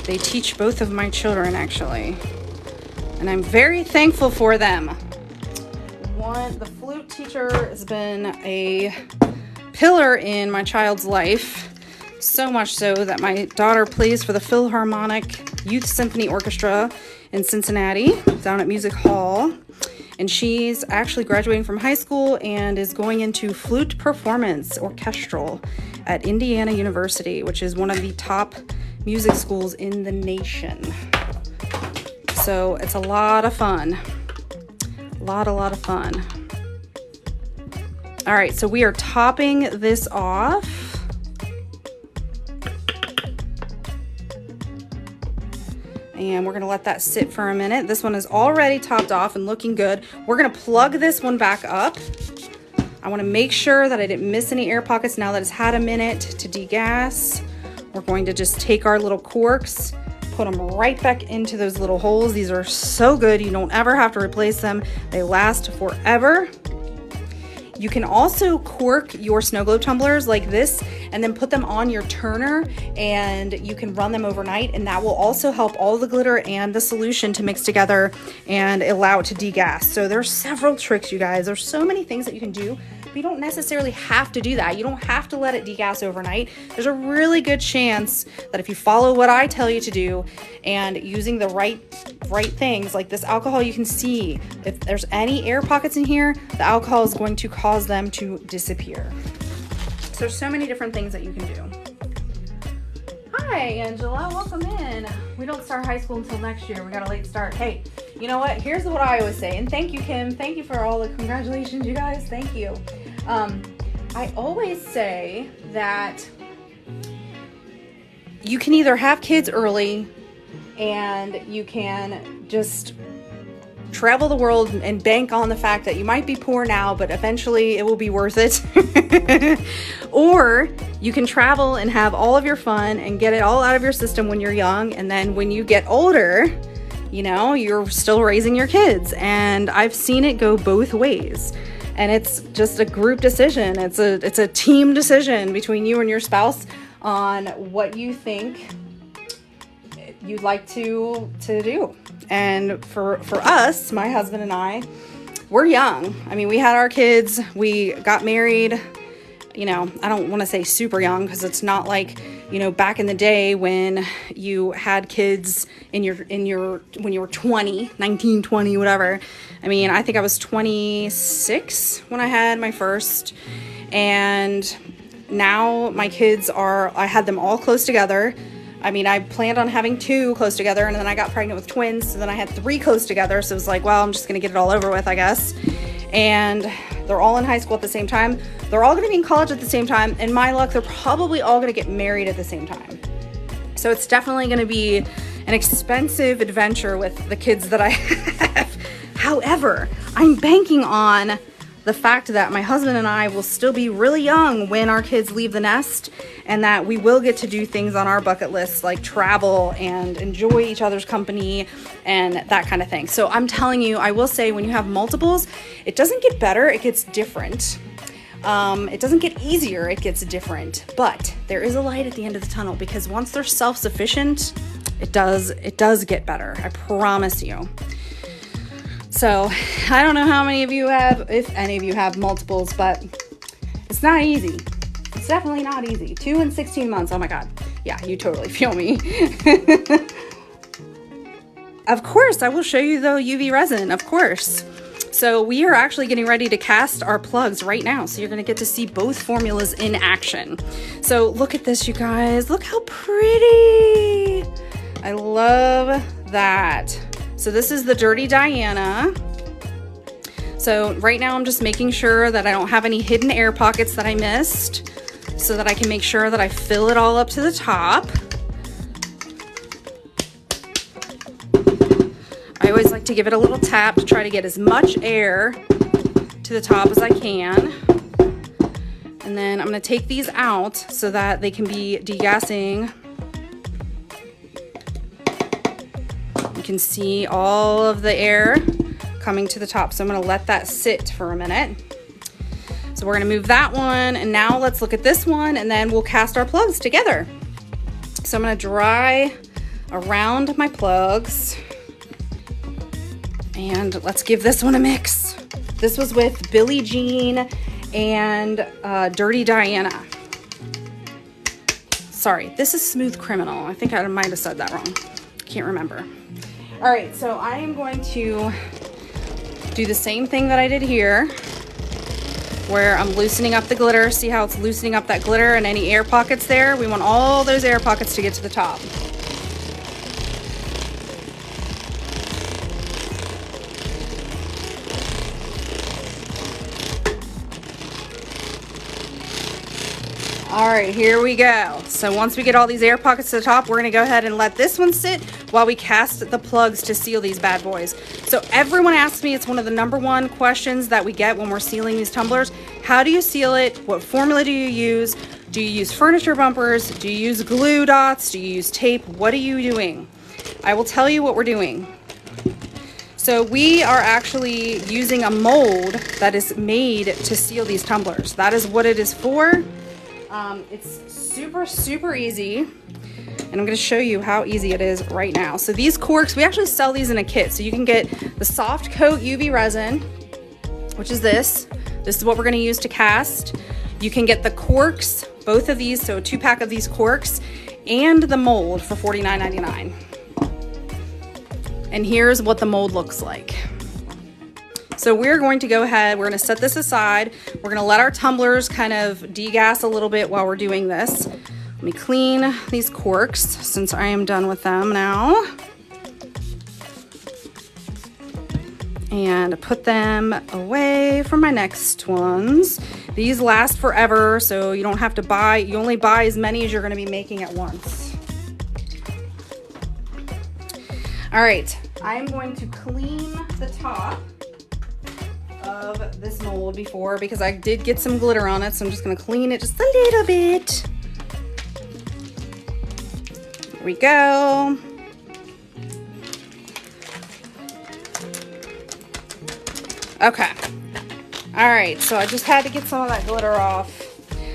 They teach both of my children actually. And I'm very thankful for them. The flute teacher has been a pillar in my child's life. So much so that my daughter plays for the Philharmonic Youth Symphony Orchestra in Cincinnati, down at Music Hall. And she's actually graduating from high school and is going into flute performance orchestral at Indiana University, which is one of the top music schools in the nation. So it's a lot of fun. A lot of fun. All right, so we are topping this off. And we're gonna let that sit for a minute. This one is already topped off and looking good. We're gonna plug this one back up. I wanna make sure that I didn't miss any air pockets now that it's had a minute to degas. We're going to just take our little corks, put them right back into those little holes. These are so good, you don't ever have to replace them. They last forever. You can also cork your snow globe tumblers like this and then put them on your turner, and you can run them overnight, and that will also help all the glitter and the solution to mix together and allow it to degas. So there's several tricks, you guys. There's so many things that you can do, but you don't necessarily have to do that. You don't have to let it degas overnight. There's a really good chance that if you follow what I tell you to do and using the right things, like this alcohol, you can see if there's any air pockets in here, the alcohol is going to cause them to disappear. So there's so many different things that you can do. Hi, Angela, welcome in. We don't start high school until next year. We got a late start. Hey, you know what? Here's what I always say, and thank you, Kim. Thank you for all the congratulations, you guys. Thank you. I always say that you can either have kids early and you can just travel the world and bank on the fact that you might be poor now, but eventually it will be worth it. Or you can travel and have all of your fun and get it all out of your system when you're young, and then when you get older, you know, you're still raising your kids. And I've seen it go both ways. And it's just a group decision. It's a team decision between you and your spouse on what you think you'd like to do. And for us, my husband and I, we're young. I mean, we had our kids, we got married, you know, I don't want to say super young, because it's not like, you know, back in the day when you had kids when you were 20, 19, 20, whatever. I mean, I think I was 26 when I had my first, and now my kids I had them all close together. I mean, I planned on having 2 close together, and then I got pregnant with twins, so then I had 3 close together, so it was like, well, I'm just gonna get it all over with, I guess. And they're all in high school at the same time. They're all gonna be in college at the same time, and my luck, they're probably all gonna get married at the same time. So it's definitely gonna be an expensive adventure with the kids that I have. However, I'm banking on the fact that my husband and I will still be really young when our kids leave the nest, and that we will get to do things on our bucket list like travel and enjoy each other's company and that kind of thing. So I'm telling you, I will say, when you have multiples, it doesn't get better, it gets different. It doesn't get easier, it gets different. But there is a light at the end of the tunnel, because once they're self-sufficient, it does get better. I promise you. So I don't know how many of you have, if any of you have multiples, but it's not easy. It's definitely not easy. 2 and 16 months. Oh my God. Yeah, you totally feel me. Of course, I will show you the UV resin, of course. So we are actually getting ready to cast our plugs right now. So you're going to get to see both formulas in action. So look at this, you guys. Look how pretty. I love that. So this is the Dirty Diana. So right now I'm just making sure that I don't have any hidden air pockets that I missed, so that I can make sure that I fill it all up to the top. I always like to give it a little tap to try to get as much air to the top as I can. And then I'm going to take these out so that they can be degassing. You can see all of the air coming to the top. So I'm going to let that sit for a minute. So we're going to move that one, and now let's look at this one, and then we'll cast our plugs together. So I'm going to dry around my plugs, and let's give this one a mix. This was with Billie Jean and Dirty Diana. Sorry, this is Smooth Criminal. I think I might have said that wrong. Can't remember. All right, so I am going to do the same thing that I did here, where I'm loosening up the glitter. See how it's loosening up that glitter and any air pockets there? We want all those air pockets to get to the top. All right, here we go. So once we get all these air pockets to the top, we're gonna go ahead and let this one sit while we cast the plugs to seal these bad boys. So everyone asks me, it's one of the #1 questions that we get when we're sealing these tumblers. How do you seal it? What formula do you use? Do you use furniture bumpers? Do you use glue dots? Do you use tape? What are you doing? I will tell you what we're doing. So we are actually using a mold that is made to seal these tumblers. That is what it is for. It's super, super easy. And I'm going to show you how easy it is right now. So these corks, we actually sell these in a kit. So you can get the soft coat UV resin, which is this. This is what we're going to use to cast. You can get the corks, both of these, so a 2-pack of these corks, and the mold for $49.99. And here's what the mold looks like. So we're going to go ahead, we're going to set this aside. We're going to let our tumblers kind of degas a little bit while we're doing this. Let me clean these corks since I am done with them now. And put them away from my next ones. These last forever, so you don't have to buy, you only buy as many as you're going to be making at once. All right, I'm going to clean the top of this mold before because I did get some glitter on it, so I'm just going to clean it just a little bit. There we go. Okay. All right, so I just had to get some of that glitter off.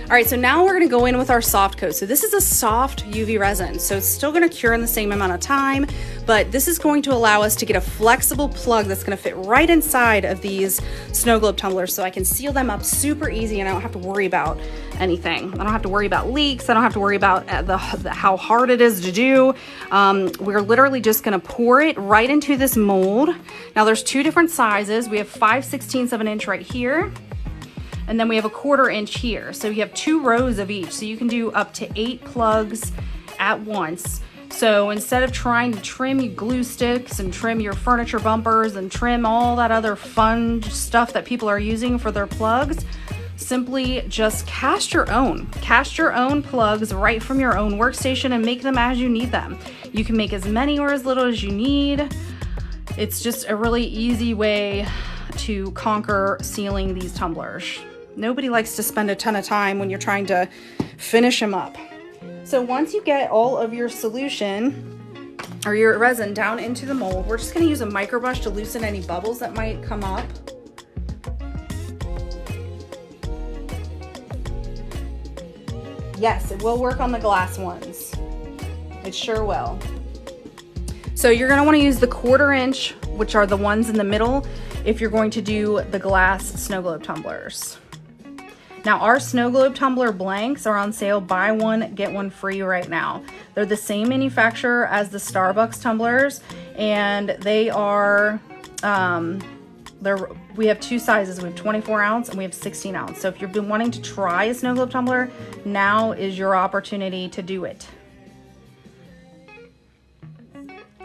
All right, so now we're gonna go in with our soft coat. So this is a soft UV resin, so it's still gonna cure in the same amount of time, but this is going to allow us to get a flexible plug that's gonna fit right inside of these snow globe tumblers, so I can seal them up super easy and I don't have to worry about anything. I don't have to worry about leaks. I don't have to worry about how hard it is to do. We're literally just gonna pour it right into this mold. Now there's 2 different sizes. We have 5/16 of an inch right here. And then we have a 1/4 inch here. So you have 2 rows of each. So you can do up to 8 plugs at once. So instead of trying to trim your glue sticks and trim your furniture bumpers and trim all that other fun stuff that people are using for their plugs, simply just cast your own. Cast your own plugs right from your own workstation and make them as you need them. You can make as many or as little as you need. It's just a really easy way to conquer sealing these tumblers. Nobody likes to spend a ton of time when you're trying to finish them up. So once you get all of your solution or your resin down into the mold, we're just going to use a micro brush to loosen any bubbles that might come up. Yes, it will work on the glass ones. It sure will. So you're going to want to use the 1/4 inch, which are the ones in the middle, if you're going to do the glass snow globe tumblers. Now our snow globe tumbler blanks are on sale, buy one, get one free right now. They're the same manufacturer as the Starbucks tumblers, and they are, we have 2 sizes. We have 24 ounce and we have 16 ounce. So if you've been wanting to try a snow globe tumbler, now is your opportunity to do it.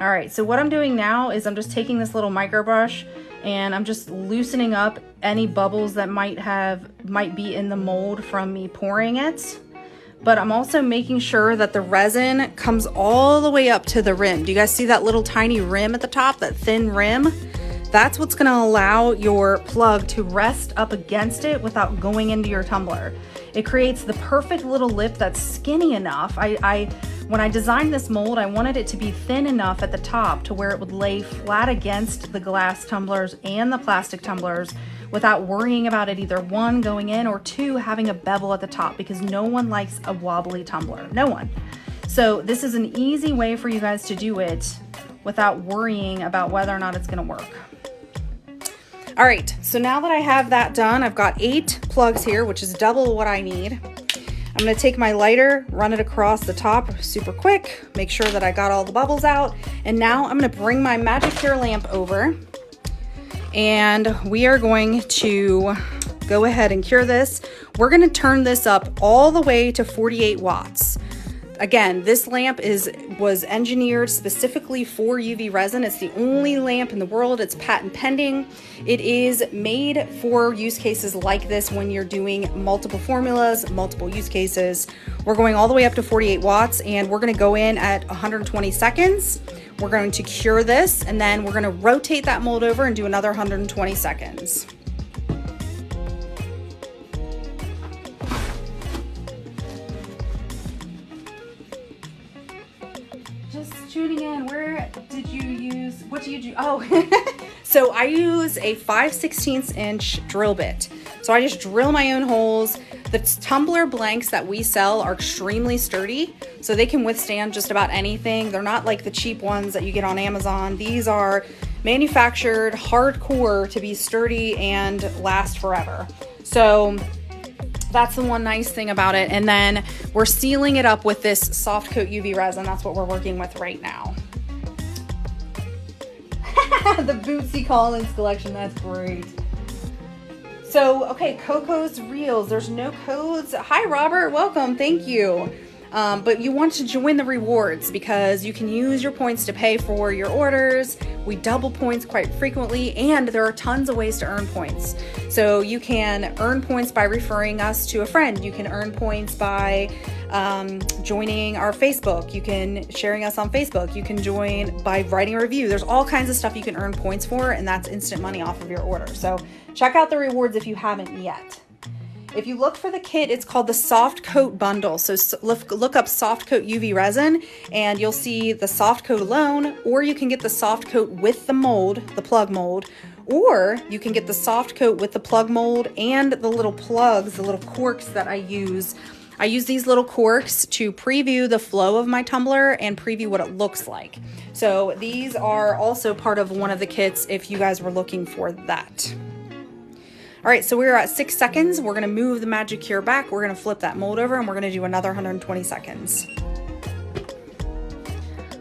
All right, so what I'm doing now is I'm just taking this little micro brush and I'm just loosening up any bubbles that might be in the mold from me pouring it. But I'm also making sure that the resin comes all the way up to the rim. Do you guys see that little tiny rim at the top, that thin rim? That's what's gonna allow your plug to rest up against it without going into your tumbler. It creates the perfect little lip that's skinny enough. When I designed this mold, I wanted it to be thin enough at the top to where it would lay flat against the glass tumblers and the plastic tumblers without worrying about it either 1, going in, or 2, having a bevel at the top, because no one likes a wobbly tumbler, no one. So this is an easy way for you guys to do it without worrying about whether or not it's gonna work. All right, so now that I have that done, I've got 8 plugs here, which is double what I need. I'm gonna take my lighter, run it across the top super quick, make sure that I got all the bubbles out, and now I'm gonna bring my MagicCure lamp over, and we are going to go ahead and cure this. We're gonna turn this up all the way to 48 watts. Again, this lamp was engineered specifically for UV resin. It's the only lamp in the world. It's patent pending. It is made for use cases like this when you're doing multiple formulas, multiple use cases. We're going all the way up to 48 watts, and we're gonna go in at 120 seconds. We're going to cure this, and then we're gonna rotate that mold over and do another 120 seconds. Tuning in, what do you do? Oh, So I use a 5/16 inch drill bit. So I just drill my own holes. The Tumbler blanks that we sell are extremely sturdy, so they can withstand just about anything. They're not like the cheap ones that you get on Amazon. These are manufactured hardcore to be sturdy and last forever. So that's the one nice thing about it. And then we're sealing it up with this soft coat UV resin. That's what we're working with right now. The Bootsy Collins collection, that's great. So, okay, Coco's Reels, there's no codes. Hi, Robert, welcome, thank you. But you want to join the rewards because you can use your points to pay for your orders. We double points quite frequently, and there are tons of ways to earn points. So you can earn points by referring us to a friend. You can earn points by joining our Facebook. You can sharing us on Facebook. You can join by writing a review. There's all kinds of stuff you can earn points for, and that's instant money off of your order. So check out the rewards if you haven't yet. If you look for the kit, it's called the Soft Coat Bundle. So look up Soft Coat UV Resin and you'll see the soft coat alone, or you can get the soft coat with the mold, the plug mold, or you can get the soft coat with the plug mold and the little plugs, the little corks that I use. I use these little corks to preview the flow of my tumbler and preview what it looks like. So these are also part of one of the kits if you guys were looking for that. All right, so we're at 6 seconds. We're gonna move the MagicCure back. We're gonna flip that mold over and we're gonna do another 120 seconds.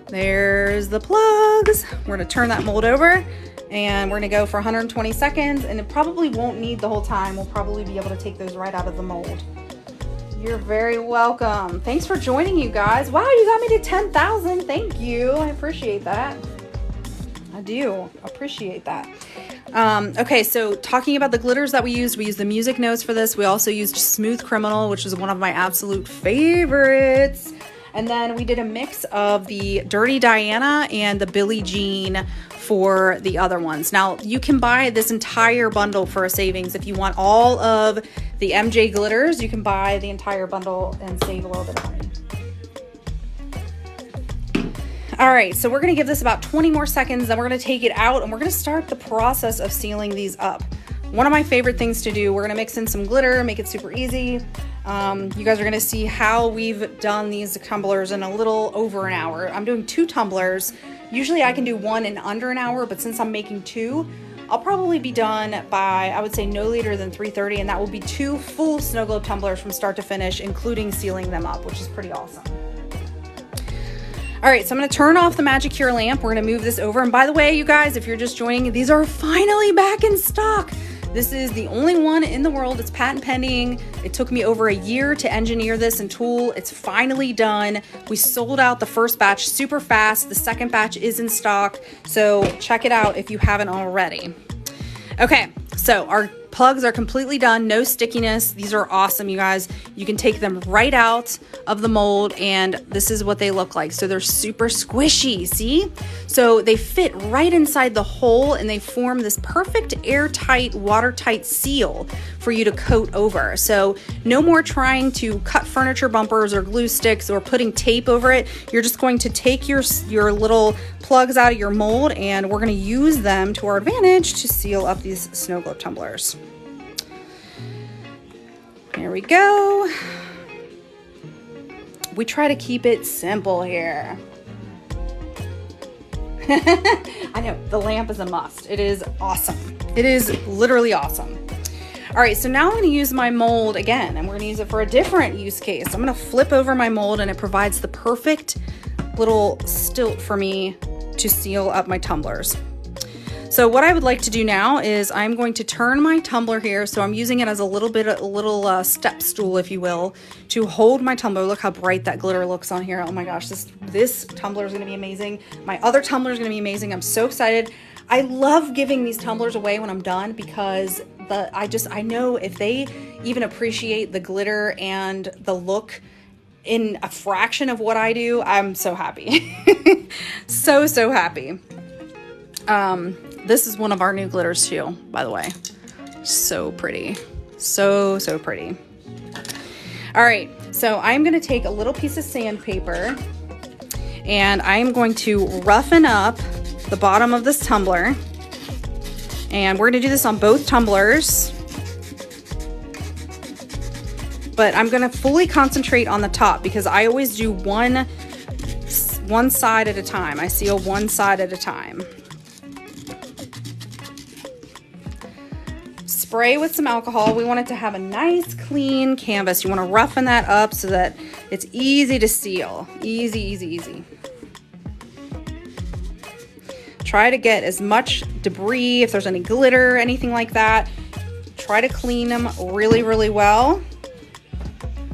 There's the plugs. We're gonna turn that mold over and we're gonna go for 120 seconds, and it probably won't need the whole time. We'll probably be able to take those right out of the mold. You're very welcome. Thanks for joining, you guys. Wow, you got me to 10,000. Thank you, I appreciate that. I do appreciate that. Okay, so talking about the glitters that we used the Music Notes for this. We also used Smooth Criminal, which is one of my absolute favorites. And then we did a mix of the Dirty Diana and the Billie Jean for the other ones. Now, you can buy this entire bundle for a savings. If you want all of the MJ glitters, you can buy the entire bundle and save a little bit of money. All right, so we're gonna give this about 20 more seconds, then we're gonna take it out and we're gonna start the process of sealing these up. One of my favorite things to do, we're gonna mix in some glitter, make it super easy. You guys are gonna see how we've done these tumblers in a little over an hour. I'm doing 2 tumblers. Usually I can do 1 in under an hour, but since I'm making 2, I'll probably be done by, I would say, no later than 3:30, and that will be 2 full snow globe tumblers from start to finish, including sealing them up, which is pretty awesome. All right, so I'm gonna turn off the MagicCure lamp. We're gonna move this over. And by the way, you guys, if you're just joining, these are finally back in stock. This is the only one in the world. It's patent pending. It took me over a year to engineer this and tool. It's finally done. We sold out the first batch super fast. The second batch is in stock. So check it out if you haven't already. Okay, so our plugs are completely done, no stickiness. These are awesome, you guys. You can take them right out of the mold and this is what they look like. So they're super squishy, see? So they fit right inside the hole and they form this perfect airtight, watertight seal for you to coat over. So no more trying to cut furniture bumpers or glue sticks or putting tape over it. You're just going to take your little plugs out of your mold and we're gonna use them to our advantage to seal up these snow globe tumblers. Here we go. We try to keep it simple here. I know, the lamp is a must. It is awesome. It is literally awesome. All right, so now I'm gonna use my mold again, and we're gonna use it for a different use case. I'm gonna flip over my mold and it provides the perfect little stilt for me to seal up my tumblers. So what I would like to do now is I'm going to turn my tumbler here. So I'm using it as a little step stool, if you will, to hold my tumbler. Look how bright that glitter looks on here. Oh my gosh, this tumbler is gonna be amazing. My other tumbler is gonna be amazing. I'm so excited. I love giving these tumblers away when I'm done because I know if they even appreciate the glitter and the look in a fraction of what I do, I'm so happy. so happy. This is one of our new glitters too, by the way. So pretty. So pretty. All right, so I'm gonna take a little piece of sandpaper and I'm going to roughen up the bottom of this tumbler. And we're gonna do this on both tumblers. But I'm gonna fully concentrate on the top because I always do one side at a time. I seal one side at a time. Spray with some alcohol. We want it to have a nice clean canvas. You want to roughen that up so that it's easy to seal. Easy, easy, easy. Try to get as much debris, if there's any glitter, anything like that. Try to clean them really, really well.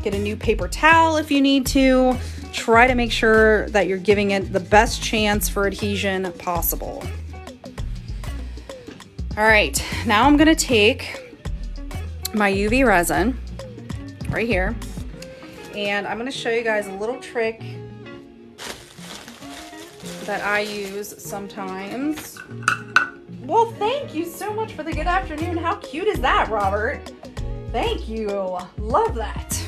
Get a new paper towel if you need to. Try to make sure that you're giving it the best chance for adhesion possible. All right, now I'm gonna take my UV resin right here, and I'm gonna show you guys a little trick that I use sometimes. Well, thank you so much for the good afternoon. How cute is that, Robert? Thank you, love that.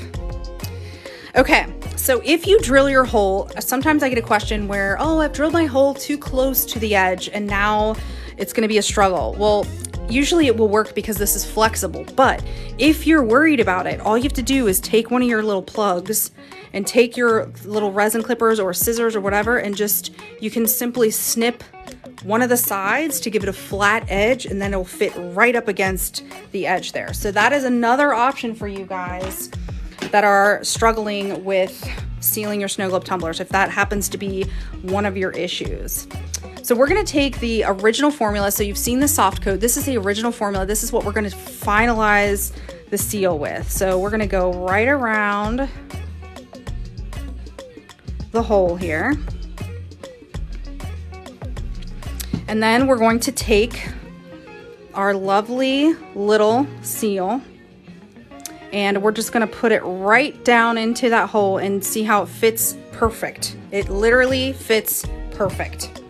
Okay, so if you drill your hole, sometimes I get a question where, oh, I've drilled my hole too close to the edge and now it's gonna be a struggle. Well, usually it will work because this is flexible, but if you're worried about it, all you have to do is take one of your little plugs and take your little resin clippers or scissors or whatever, and just, you can simply snip one of the sides to give it a flat edge, and then it'll fit right up against the edge there. So that is another option for you guys that are struggling with sealing your snow globe tumblers, if that happens to be one of your issues. So we're gonna take the original formula. So you've seen the soft coat. This is the original formula. This is what we're gonna finalize the seal with. So we're gonna go right around the hole here. And then we're going to take our lovely little seal, and we're just gonna put it right down into that hole and see how it fits perfect. It literally fits perfect.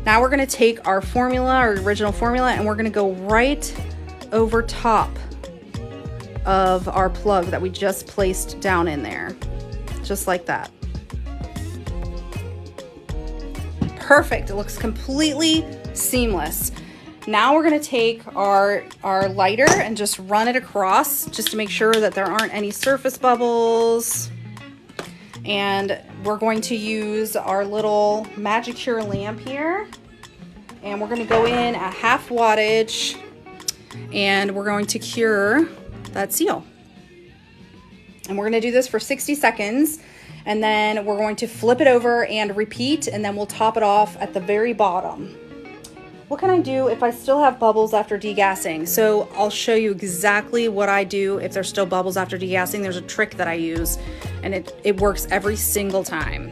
Now we're gonna take our formula, our original formula, and we're gonna go right over top of our plug that we just placed down in there. Just like that. Perfect, it looks completely seamless. Now we're gonna take our lighter and just run it across just to make sure that there aren't any surface bubbles. And we're going to use our little MagicCure lamp here. And we're gonna go in at 1/2 wattage and we're going to cure that seal. And we're gonna do this for 60 seconds. And then we're going to flip it over and repeat, and then we'll top it off at the very bottom. What can I do if I still have bubbles after degassing? So I'll show you exactly what I do if there's still bubbles after degassing. There's a trick that I use, and it works every single time.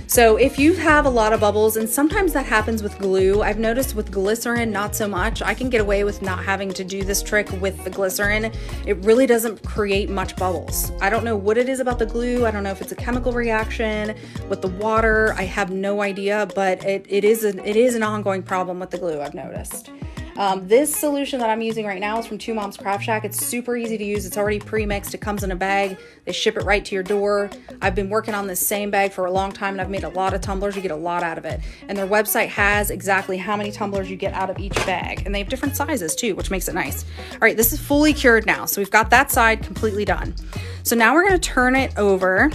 So if you have a lot of bubbles, and sometimes that happens with glue, I've noticed with glycerin, not so much. I can get away with not having to do this trick with the glycerin. It really doesn't create much bubbles. I don't know what it is about the glue. I don't know if it's a chemical reaction with the water. I have no idea, but it is an ongoing problem with the glue, I've noticed. This solution that I'm using right now is from Two Moms Craft Shack. It's super easy to use. It's already pre-mixed. It comes in a bag. They ship it right to your door. I've been working on this same bag for a long time, and I've made a lot of tumblers. You get a lot out of it. And their website has exactly how many tumblers you get out of each bag. And they have different sizes too, which makes it nice. All right, this is fully cured now. So we've got that side completely done. So now we're gonna turn it over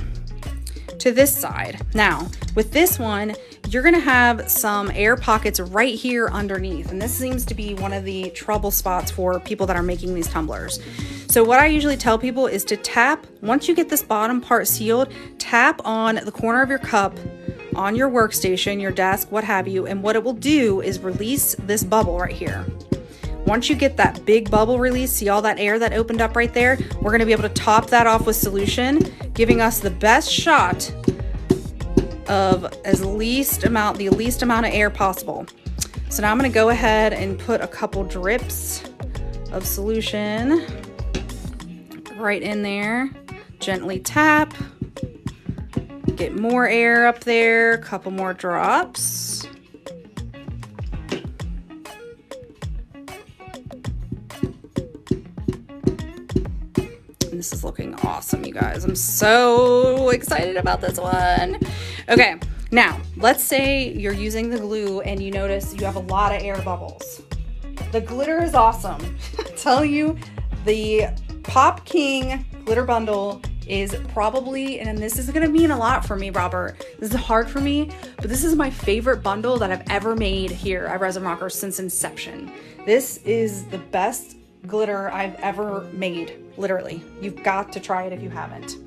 to this side. Now, with this one, you're gonna have some air pockets right here underneath. And this seems to be one of the trouble spots for people that are making these tumblers. So what I usually tell people is to tap, once you get this bottom part sealed, tap on the corner of your cup on your workstation, your desk, what have you. And what it will do is release this bubble right here. Once you get that big bubble release, see all that air that opened up right there? We're gonna be able to top that off with solution, giving us the best shot of the least amount of air possible. So now I'm gonna go ahead and put a couple drips of solution right in there. Gently tap, get more air up there, a couple more drops. And this is looking awesome, you guys. I'm so excited about this one. Okay, now let's say you're using the glue and you notice you have a lot of air bubbles. The glitter is awesome. I tell you, the Pop King glitter bundle is probably, and this is gonna mean a lot for me, Robert. This is hard for me, but this is my favorite bundle that I've ever made here at Resin Rockers since inception. This is the best glitter I've ever made, literally. You've got to try it if you haven't.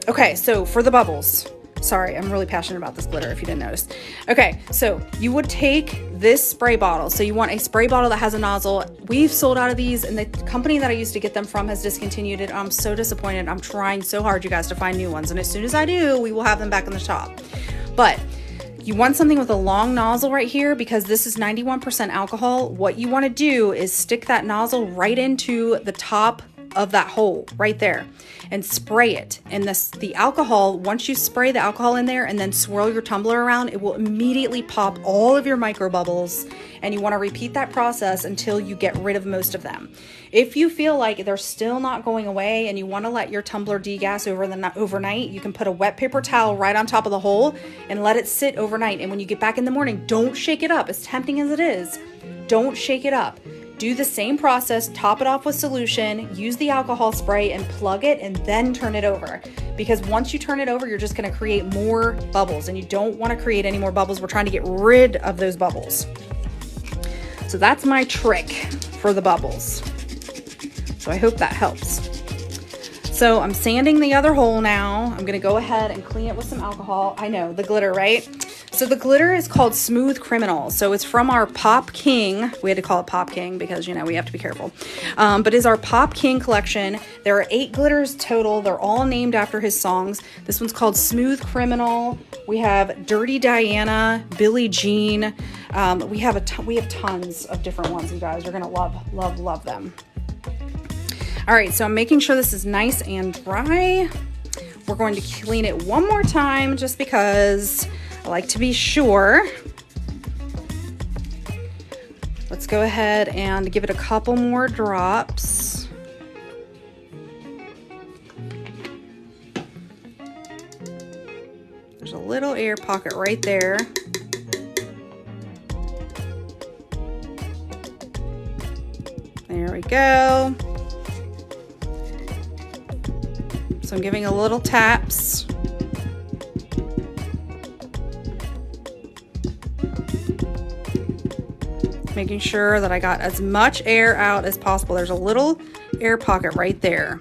Okay, so for the bubbles, sorry, I'm really passionate about this glitter if you didn't notice. Okay, so you would take this spray bottle. So you want a spray bottle that has a nozzle. We've sold out of these, and the company that I used to get them from has discontinued it. I'm so disappointed. I'm trying so hard, you guys, to find new ones. And as soon as I do, we will have them back in the shop. But you want something with a long nozzle right here because this is 91% alcohol. What you want to do is stick that nozzle right into the top of that hole right there and spray it. And the alcohol, once you spray the alcohol in there and then swirl your tumbler around, it will immediately pop all of your micro bubbles. And you want to repeat that process until you get rid of most of them. If you feel like they're still not going away and you want to let your tumbler degas overnight, you can put a wet paper towel right on top of the hole and let it sit overnight. And when you get back in the morning, don't shake it up. As tempting as it is, don't shake it up. Do the same process, top it off with solution, use the alcohol spray and plug it and then turn it over. Because once you turn it over, you're just going to create more bubbles and you don't want to create any more bubbles. We're trying to get rid of those bubbles. So that's my trick for the bubbles. So I hope that helps. So I'm sanding the other hole now. I'm going to go ahead and clean it with some alcohol. I know, the glitter, right? So the glitter is called Smooth Criminal. So it's from our Pop King. We had to call it Pop King because, you know, we have to be careful. But it's our Pop King collection. There are 8 glitters total. They're all named after his songs. This one's called Smooth Criminal. We have Dirty Diana, Billie Jean. We have tons of different ones, you guys. You're gonna love them. All right, so I'm making sure this is nice and dry. We're going to clean it one more time just because I like to be sure. Let's go ahead and give it a couple more drops. There's a little air pocket right there. There we go. So I'm giving a little taps. Making sure that I got as much air out as possible. There's a little air pocket right there.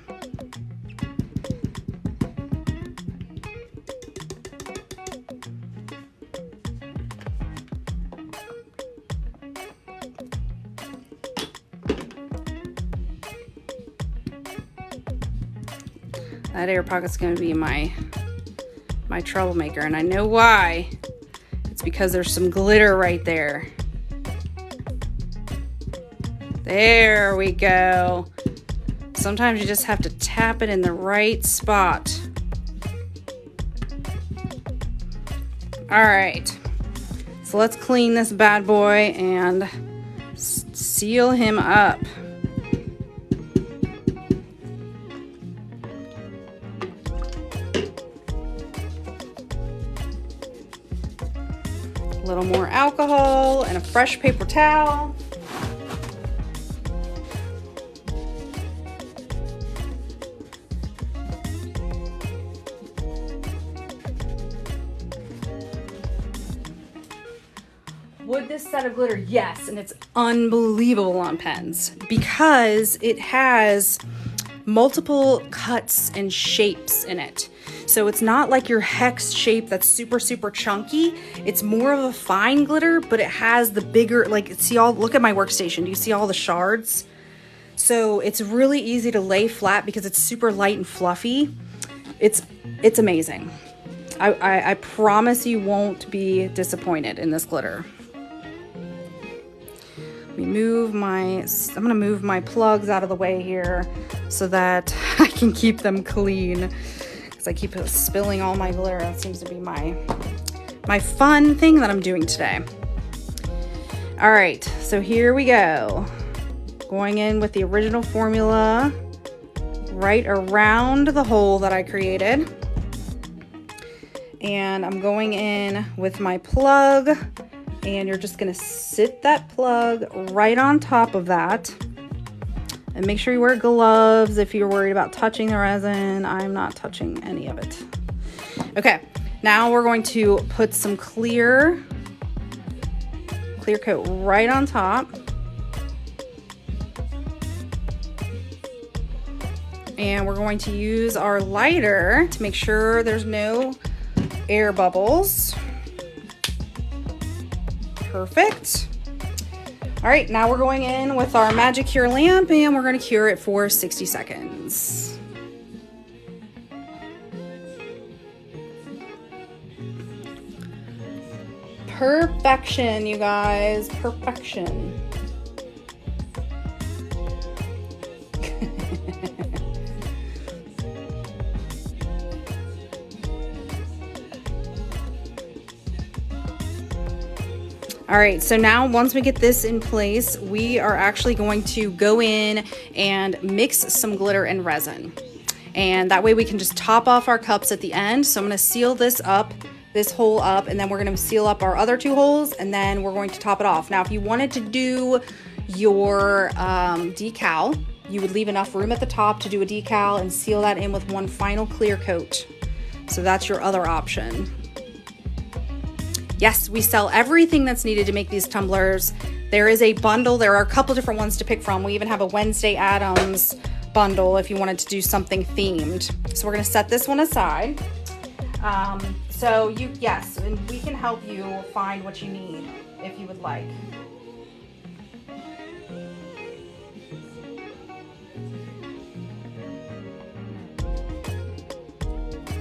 That air pocket's going to be my troublemaker, and I know why. It's because there's some glitter right there. There we go. Sometimes you just have to tap it in the right spot. All right, so let's clean this bad boy and seal him up. A little more alcohol and a fresh paper towel. Would this set of glitter? Yes, and it's unbelievable on pens because it has multiple cuts and shapes in it. So it's not like your hex shape that's super, super chunky. It's more of a fine glitter, but it has the bigger, like, see all, look at my workstation. Do you see all the shards? So it's really easy to lay flat because it's super light and fluffy. It's amazing. I promise you won't be disappointed in this glitter. I'm gonna move my plugs out of the way here so that I can keep them clean because I keep spilling all my glitter. That seems to be my fun thing that I'm doing today. All right, so here we go. Going in with the original formula right around the hole that I created. And I'm going in with my plug And you're just gonna sit that plug right on top of that. And make sure you wear gloves if you're worried about touching the resin. I'm not touching any of it. Okay, now we're going to put some clear coat right on top. And we're going to use our lighter to make sure there's no air bubbles. Perfect. All right, now we're going in with our MagicCure lamp and we're going to cure it for 60 seconds. Perfection, you guys, perfection. All right, so now once we get this in place, we are actually going to go in and mix some glitter and resin. And that way we can just top off our cups at the end. So I'm gonna seal this hole up, and then we're gonna seal up our other 2 holes, and then we're going to top it off. Now, if you wanted to do your decal, you would leave enough room at the top to do a decal and seal that in with one final clear coat. So that's your other option. Yes, we sell everything that's needed to make these tumblers. There is a bundle. There are a couple different ones to pick from. We even have a Wednesday Addams bundle if you wanted to do something themed. So we're gonna set this one aside. Yes, and we can help you find what you need if you would like.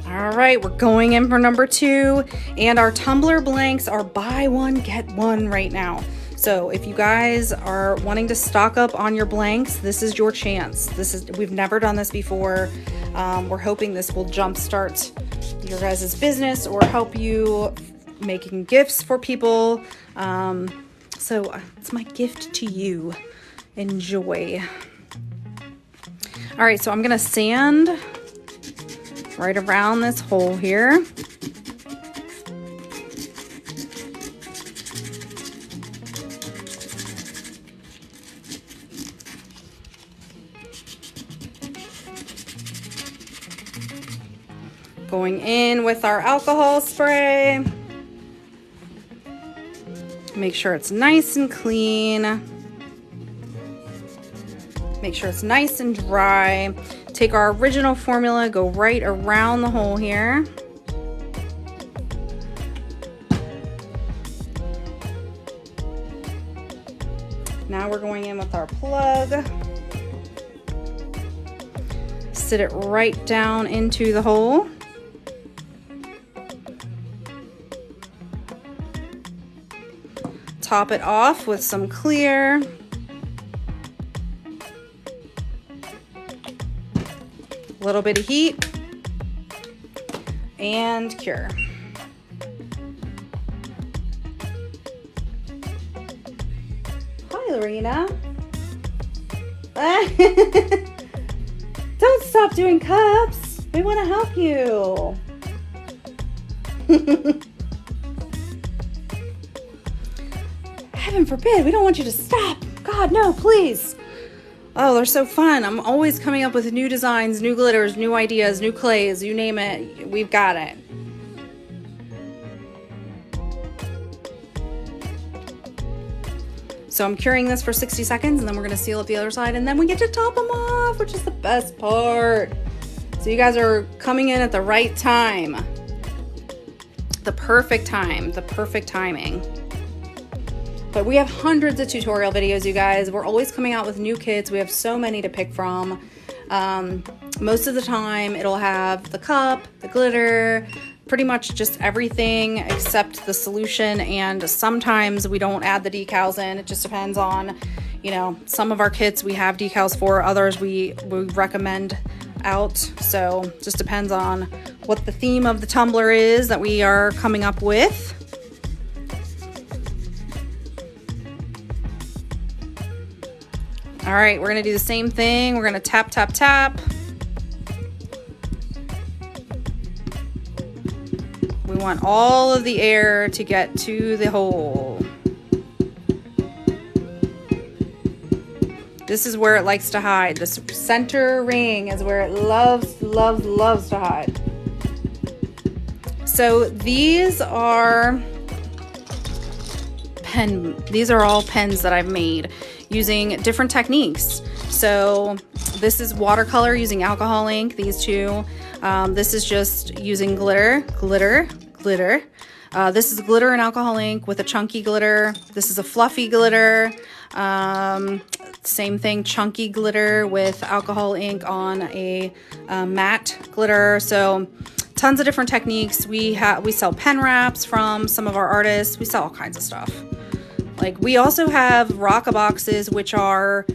All right, we're going in for number 2, and our tumbler blanks are buy one, get one right now. So if you guys are wanting to stock up on your blanks, this is your chance. We've never done this before. We're hoping this will jumpstart your guys' business or help you making gifts for people. So it's my gift to you. Enjoy. All right, so I'm gonna sand right around this hole here. Going in with our alcohol spray. Make sure it's nice and clean. Make sure it's nice and dry. Take our original formula, go right around the hole here. Now we're going in with our plug. Sit it right down into the hole. Top it off with some clear. A little bit of heat and cure. Hi, Lorena. Don't stop doing cups. We want to help you. Heaven forbid, we don't want you to stop. God, no, please. Oh, they're so fun. I'm always coming up with new designs, new glitters, new ideas, new clays, you name it, we've got it. So I'm curing this for 60 seconds and then we're gonna seal up the other side and then we get to top them off, which is the best part. So you guys are coming in at the right time. The perfect time, the perfect timing. But we have hundreds of tutorial videos, you guys. We're always coming out with new kits. We have so many to pick from. Most of the time, it'll have the cup, the glitter, pretty much just everything except the solution. And sometimes we don't add the decals in. It just depends on, you know, some of our kits we have decals for, others we recommend out. So just depends on what the theme of the tumbler is that we are coming up with. All right, we're gonna do the same thing. We're gonna tap, tap, tap. We want all of the air to get to the hole. This is where it likes to hide. This center ring is where it loves to hide. So these are all pens that I've made using different techniques. So this is watercolor using alcohol ink, these two. This is just using glitter. This is glitter and alcohol ink with a chunky glitter. This is a fluffy glitter. Same thing, chunky glitter with alcohol ink on a matte glitter. So tons of different techniques. We sell pen wraps from some of our artists. We sell all kinds of stuff. Like, we also have rock boxes, which are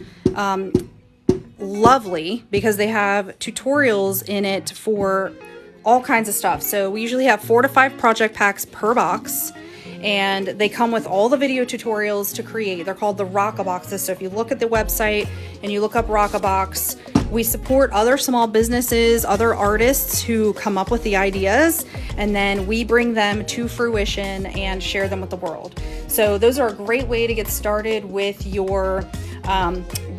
lovely because they have tutorials in it for all kinds of stuff. So we usually have 4 to 5 project packs per box, and they come with all the video tutorials to create. They're called the Rockaboxes. So if you look at the website and you look up Rockabox, we support other small businesses, other artists who come up with the ideas, and then we bring them to fruition and share them with the world. So those are a great way to get started with your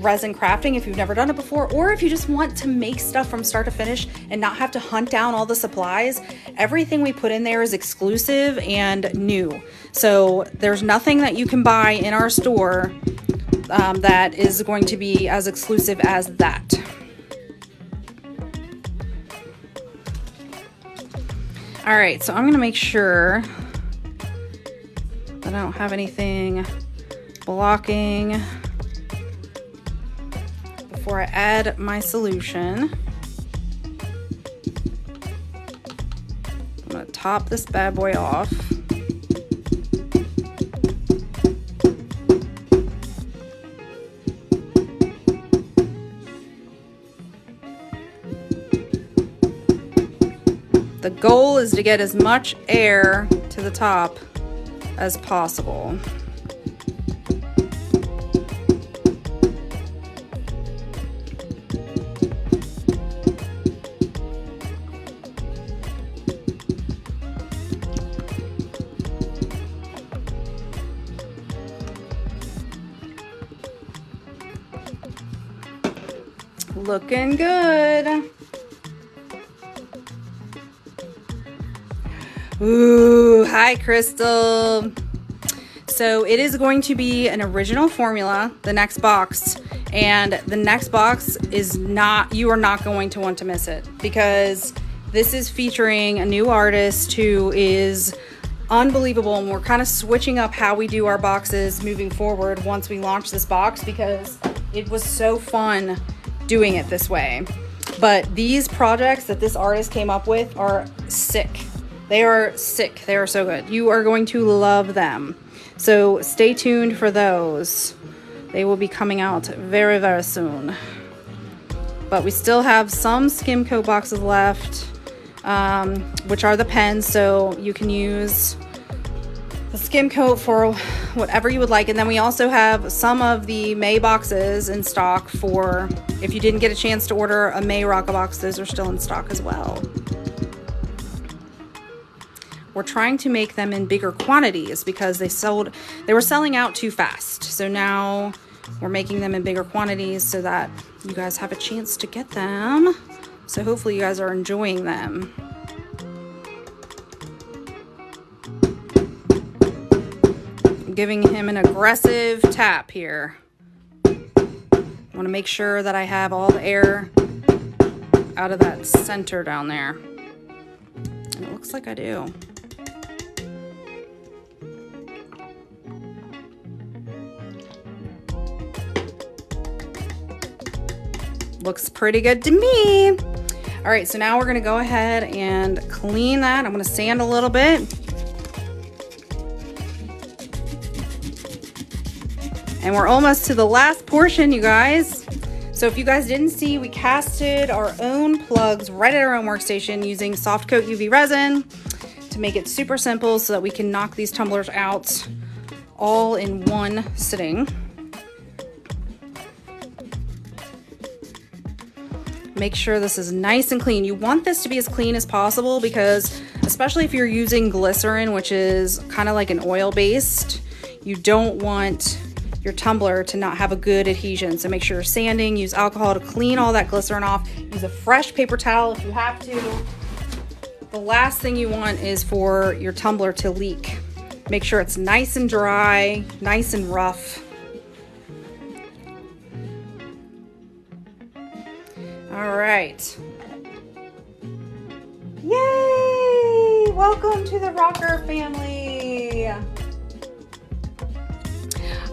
resin crafting if you've never done it before, or if you just want to make stuff from start to finish and not have to hunt down all the supplies. Everything we put in there is exclusive and new. So there's nothing that you can buy in our store that is going to be as exclusive as that. All right, so I'm gonna make sure that I don't have anything blocking before I add my solution. I'm gonna top this bad boy off. The goal is to get as much air to the top as possible. Looking good. Ooh, hi Crystal. So it is going to be an original formula, the next box, and the next box is you are not going to want to miss it, because this is featuring a new artist who is unbelievable, and we're kind of switching up how we do our boxes moving forward once we launch this box, because it was so fun doing it this way. But these projects that this artist came up with are sick. They are sick. They are so good. You are going to love them. So stay tuned for those. They will be coming out very, very soon. But we still have some skim coat boxes left, which are the pens. So you can use the skim coat for whatever you would like. And then we also have some of the May boxes in stock for if you didn't get a chance to order a May Rocka box, those are still in stock as well. We're trying to make them in bigger quantities because they were selling out too fast. So now we're making them in bigger quantities so that you guys have a chance to get them. So hopefully you guys are enjoying them. I'm giving him an aggressive tap here. I want to make sure that I have all the air out of that center down there. And it looks like I do. Looks pretty good to me. All right, so now we're gonna go ahead and clean that. I'm gonna sand a little bit. And we're almost to the last portion, you guys. So if you guys didn't see, we casted our own plugs right at our own workstation using soft coat UV resin to make it super simple so that we can knock these tumblers out all in one sitting. Make sure this is nice and clean. You want this to be as clean as possible because, especially if you're using glycerin, which is kind of like an oil based, you don't want your tumbler to not have a good adhesion. So make sure you're sanding, use alcohol to clean all that glycerin off. Use a fresh paper towel if you have to. The last thing you want is for your tumbler to leak. Make sure it's nice and dry, nice and rough. All right. Yay! Welcome to the rocker family.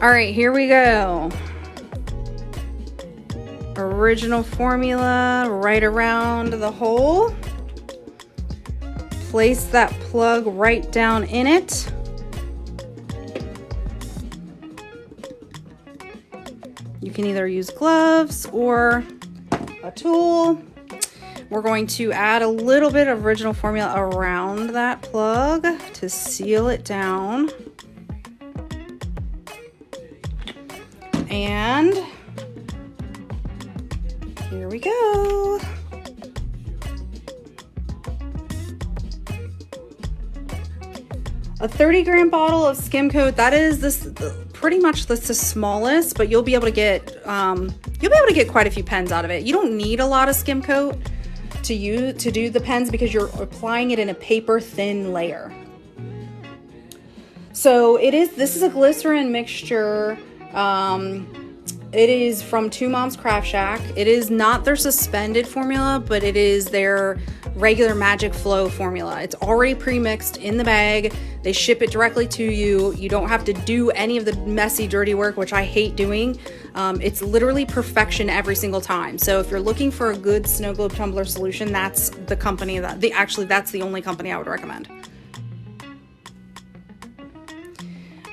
All right, here we go. Original formula right around the hole. Place that plug right down in it. You can either use gloves or a tool. We're going to add a little bit of original formula around that plug to seal it down. And here we go. A 30-gram bottle of skim coat. That is pretty much the smallest, but you'll be able to get quite a few pens out of it. You don't need a lot of skim coat to do the pens because you're applying it in a paper thin layer. So this is a glycerin mixture. It is from Two Moms Craft Shack. It is not their suspended formula, but it is their regular Magic Flow formula. It's already pre-mixed in the bag. They ship it directly to you. You don't have to do any of the messy, dirty work, which I hate doing. It's literally perfection every single time. So if you're looking for a good snow globe tumbler solution, that's the company that's the only company I would recommend.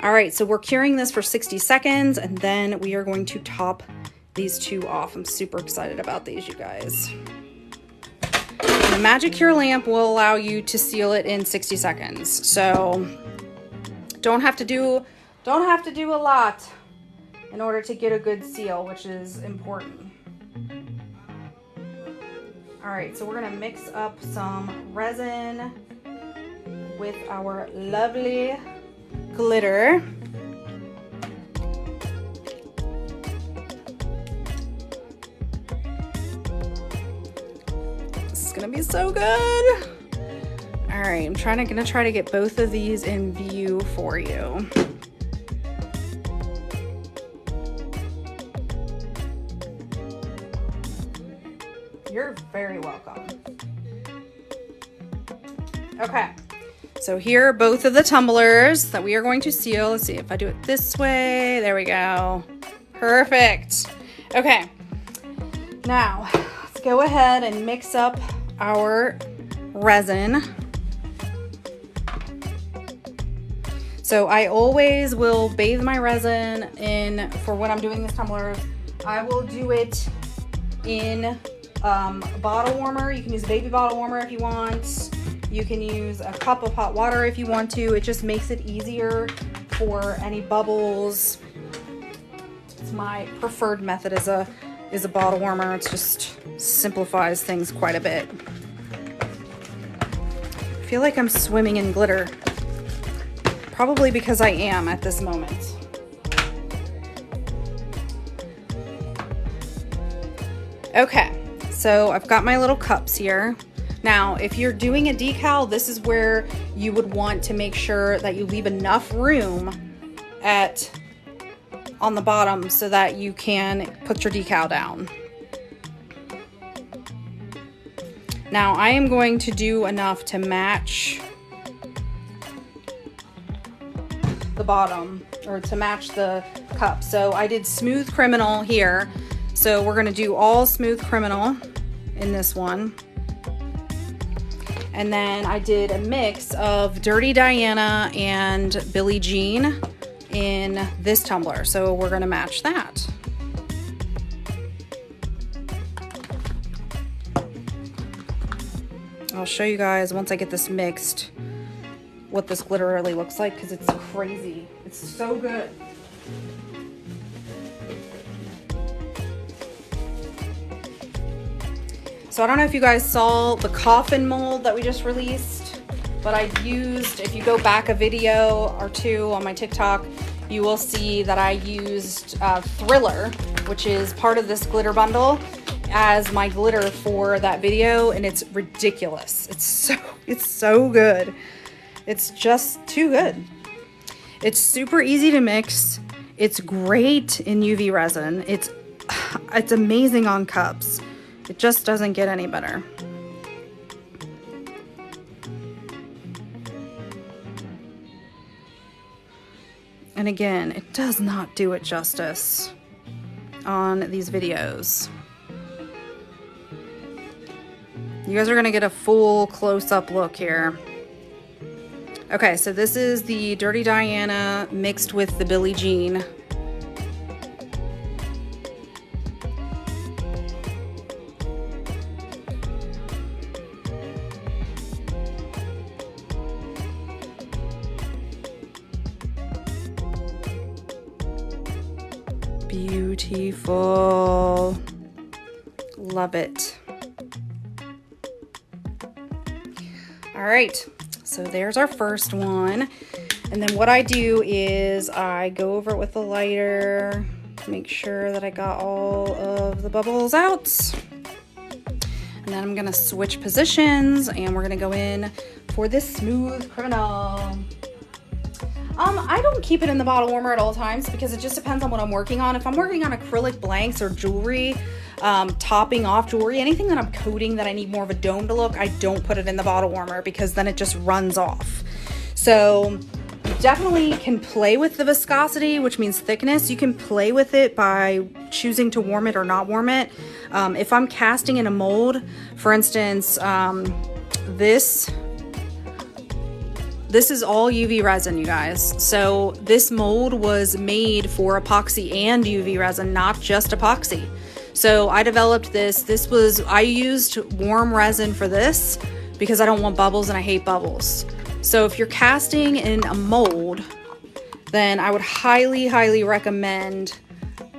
All right, so we're curing this for 60 seconds and then we are going to top these two off. I'm super excited about these, you guys. The MagicCure lamp will allow you to seal it in 60 seconds. So don't have to do a lot in order to get a good seal, which is important. All right, so we're gonna mix up some resin with our lovely glitter. This is gonna be so good. All right, I'm gonna try to get both of these in view for you. You're very welcome. Okay. So here are both of the tumblers that we are going to seal. Let's see if I do it this way. There we go. Perfect. Okay. Now, let's go ahead and mix up our resin. So I always will bathe my resin in, for when I'm doing this tumbler, I will do it in a bottle warmer. You can use a baby bottle warmer if you want. You can use a cup of hot water if you want to. It just makes it easier for any bubbles. It's my preferred method is a bottle warmer. It just simplifies things quite a bit. I feel like I'm swimming in glitter. Probably because I am at this moment. Okay, so I've got my little cups here. Now, if you're doing a decal, this is where you would want to make sure that you leave enough room on the bottom so that you can put your decal down. Now, I am going to do enough to match the bottom, or to match the cup. So I did Smooth Criminal here. So we're gonna do all Smooth Criminal in this one. And then I did a mix of Dirty Diana and Billie Jean in this tumbler. So we're gonna match that. I'll show you guys once I get this mixed what this glitter really looks like, because it's crazy. It's so good. So I don't know if you guys saw the coffin mold that we just released, but I used, if you go back a video or two on my TikTok, you will see that I used Thriller, which is part of this glitter bundle, as my glitter for that video, and it's ridiculous. It's so good. It's just too good. It's super easy to mix. It's great in UV resin. It's amazing on cups. It just doesn't get any better. And again, it does not do it justice on these videos. You guys are gonna get a full close-up look here. Okay, so this is the Dirty Diana mixed with the Billie Jean. Beautiful. Love it. All right, so there's our first one. And then what I do is I go over it with the lighter, make sure that I got all of the bubbles out. And then I'm gonna switch positions and we're gonna go in for this smooth criminal. I don't keep it in the bottle warmer at all times because it just depends on what I'm working on. If I'm working on acrylic blanks or jewelry, topping off jewelry, anything that I'm coating that I need more of a domed look, I don't put it in the bottle warmer because then it just runs off. So you definitely can play with the viscosity, which means thickness. You can play with it by choosing to warm it or not warm it. If I'm casting in a mold, for instance, this is all UV resin, you guys. So this mold was made for epoxy and UV resin, not just epoxy. So I developed this. I used warm resin for this because I don't want bubbles and I hate bubbles. So if you're casting in a mold, then I would highly, highly recommend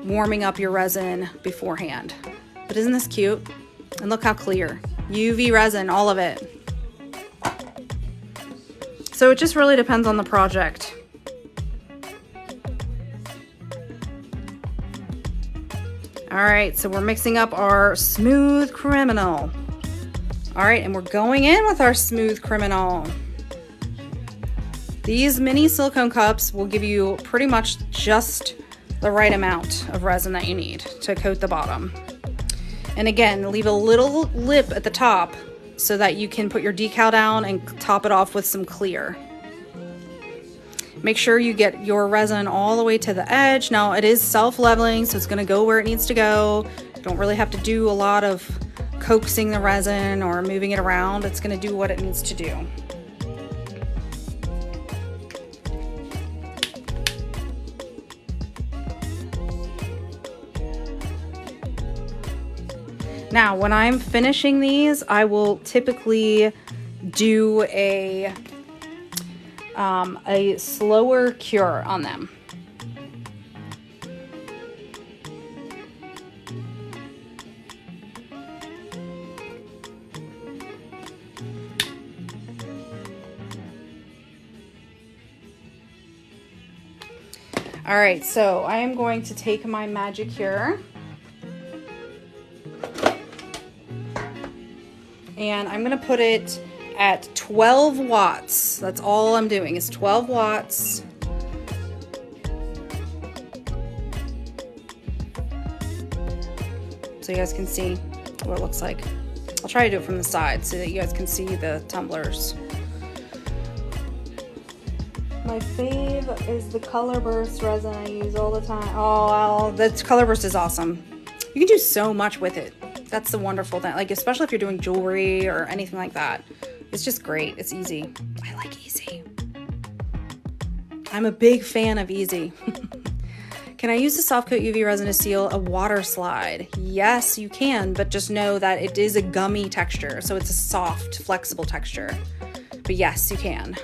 warming up your resin beforehand. But isn't this cute? And look how clear. UV resin, all of it. So it just really depends on the project. All right, so we're mixing up our smooth criminal. All right, and we're going in with our smooth criminal. These mini silicone cups will give you pretty much just the right amount of resin that you need to coat the bottom. And again, leave a little lip at the top so that you can put your decal down and top it off with some clear. Make sure you get your resin all the way to the edge. Now it is self-leveling, so it's gonna go where it needs to go. You don't really have to do a lot of coaxing the resin or moving it around. It's gonna do what it needs to do. Now, when I'm finishing these, I will typically do a slower cure on them. All right, so I am going to take my MagicCure and I'm gonna put it at 12 watts. That's all I'm doing is 12 watts. So you guys can see what it looks like. I'll try to do it from the side so that you guys can see the tumblers. My fave is the Color Burst resin I use all the time. Oh, wow, the Color Burst is awesome. You can do so much with it. That's the wonderful thing, like especially if you're doing jewelry or anything like that. It's just great. It's easy. I like easy. I'm a big fan of easy. Can I use the soft coat UV resin to seal a water slide? Yes, you can, but just know that it is a gummy texture, so it's a soft, flexible texture. But yes, you can.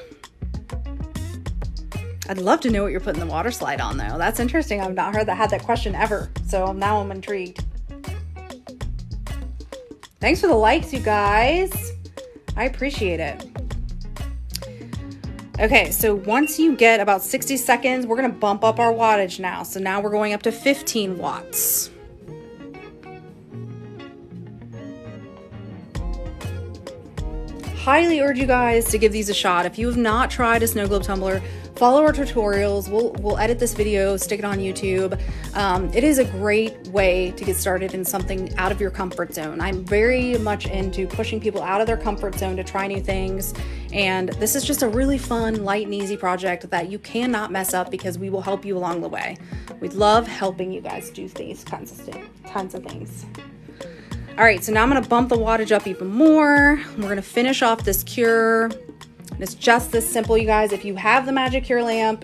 I'd love to know what you're putting the water slide on though. That's interesting. I've not had that question ever, so now I'm intrigued. Thanks for the likes, you guys. I appreciate it. Okay, so once you get about 60 seconds, we're gonna bump up our wattage now. So now we're going up to 15 watts. Highly urge you guys to give these a shot. If you have not tried a snow globe tumbler, follow our tutorials. We'll edit this video, stick it on YouTube. It is a great way to get started in something out of your comfort zone. I'm very much into pushing people out of their comfort zone to try new things. And this is just a really fun, light and easy project that you cannot mess up because we will help you along the way. We love helping you guys do these kinds of things. All right, so now I'm gonna bump the wattage up even more. We're gonna finish off this cure. And it's just this simple, you guys. If you have the MagicCure lamp,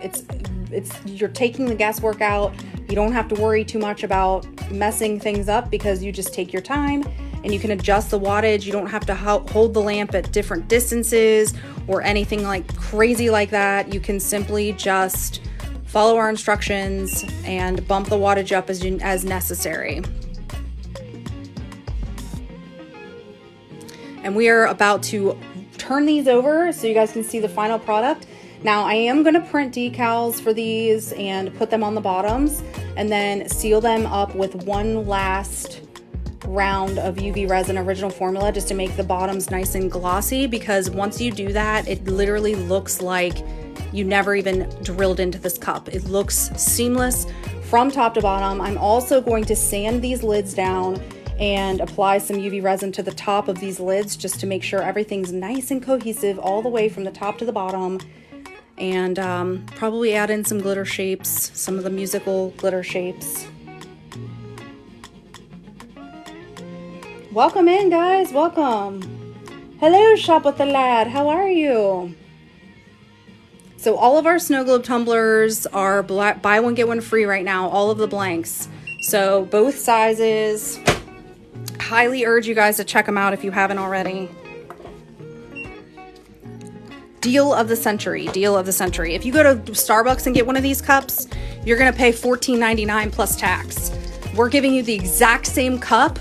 you're taking the guesswork out. You don't have to worry too much about messing things up because you just take your time and you can adjust the wattage. You don't have to hold the lamp at different distances or anything like crazy like that. You can simply just follow our instructions and bump the wattage up as necessary. And we are about to turn these over so you guys can see the final product. Now I am gonna print decals for these and put them on the bottoms and then seal them up with one last round of UV resin original formula just to make the bottoms nice and glossy, because once you do that, it literally looks like you never even drilled into this cup. It looks seamless from top to bottom. I'm also going to sand these lids down and apply some UV resin to the top of these lids just to make sure everything's nice and cohesive all the way from the top to the bottom. And probably add in some glitter shapes, some of the musical glitter shapes. Welcome in, guys, welcome. Hello, Shop with the Lad, how are you? So all of our snow globe tumblers are buy one, get one free right now, all of the blanks. So both sizes. Highly urge you guys to check them out if you haven't already. Deal of the century, deal of the century. If you go to Starbucks and get one of these cups, you're gonna pay $14.99 plus tax. We're giving you the exact same cup,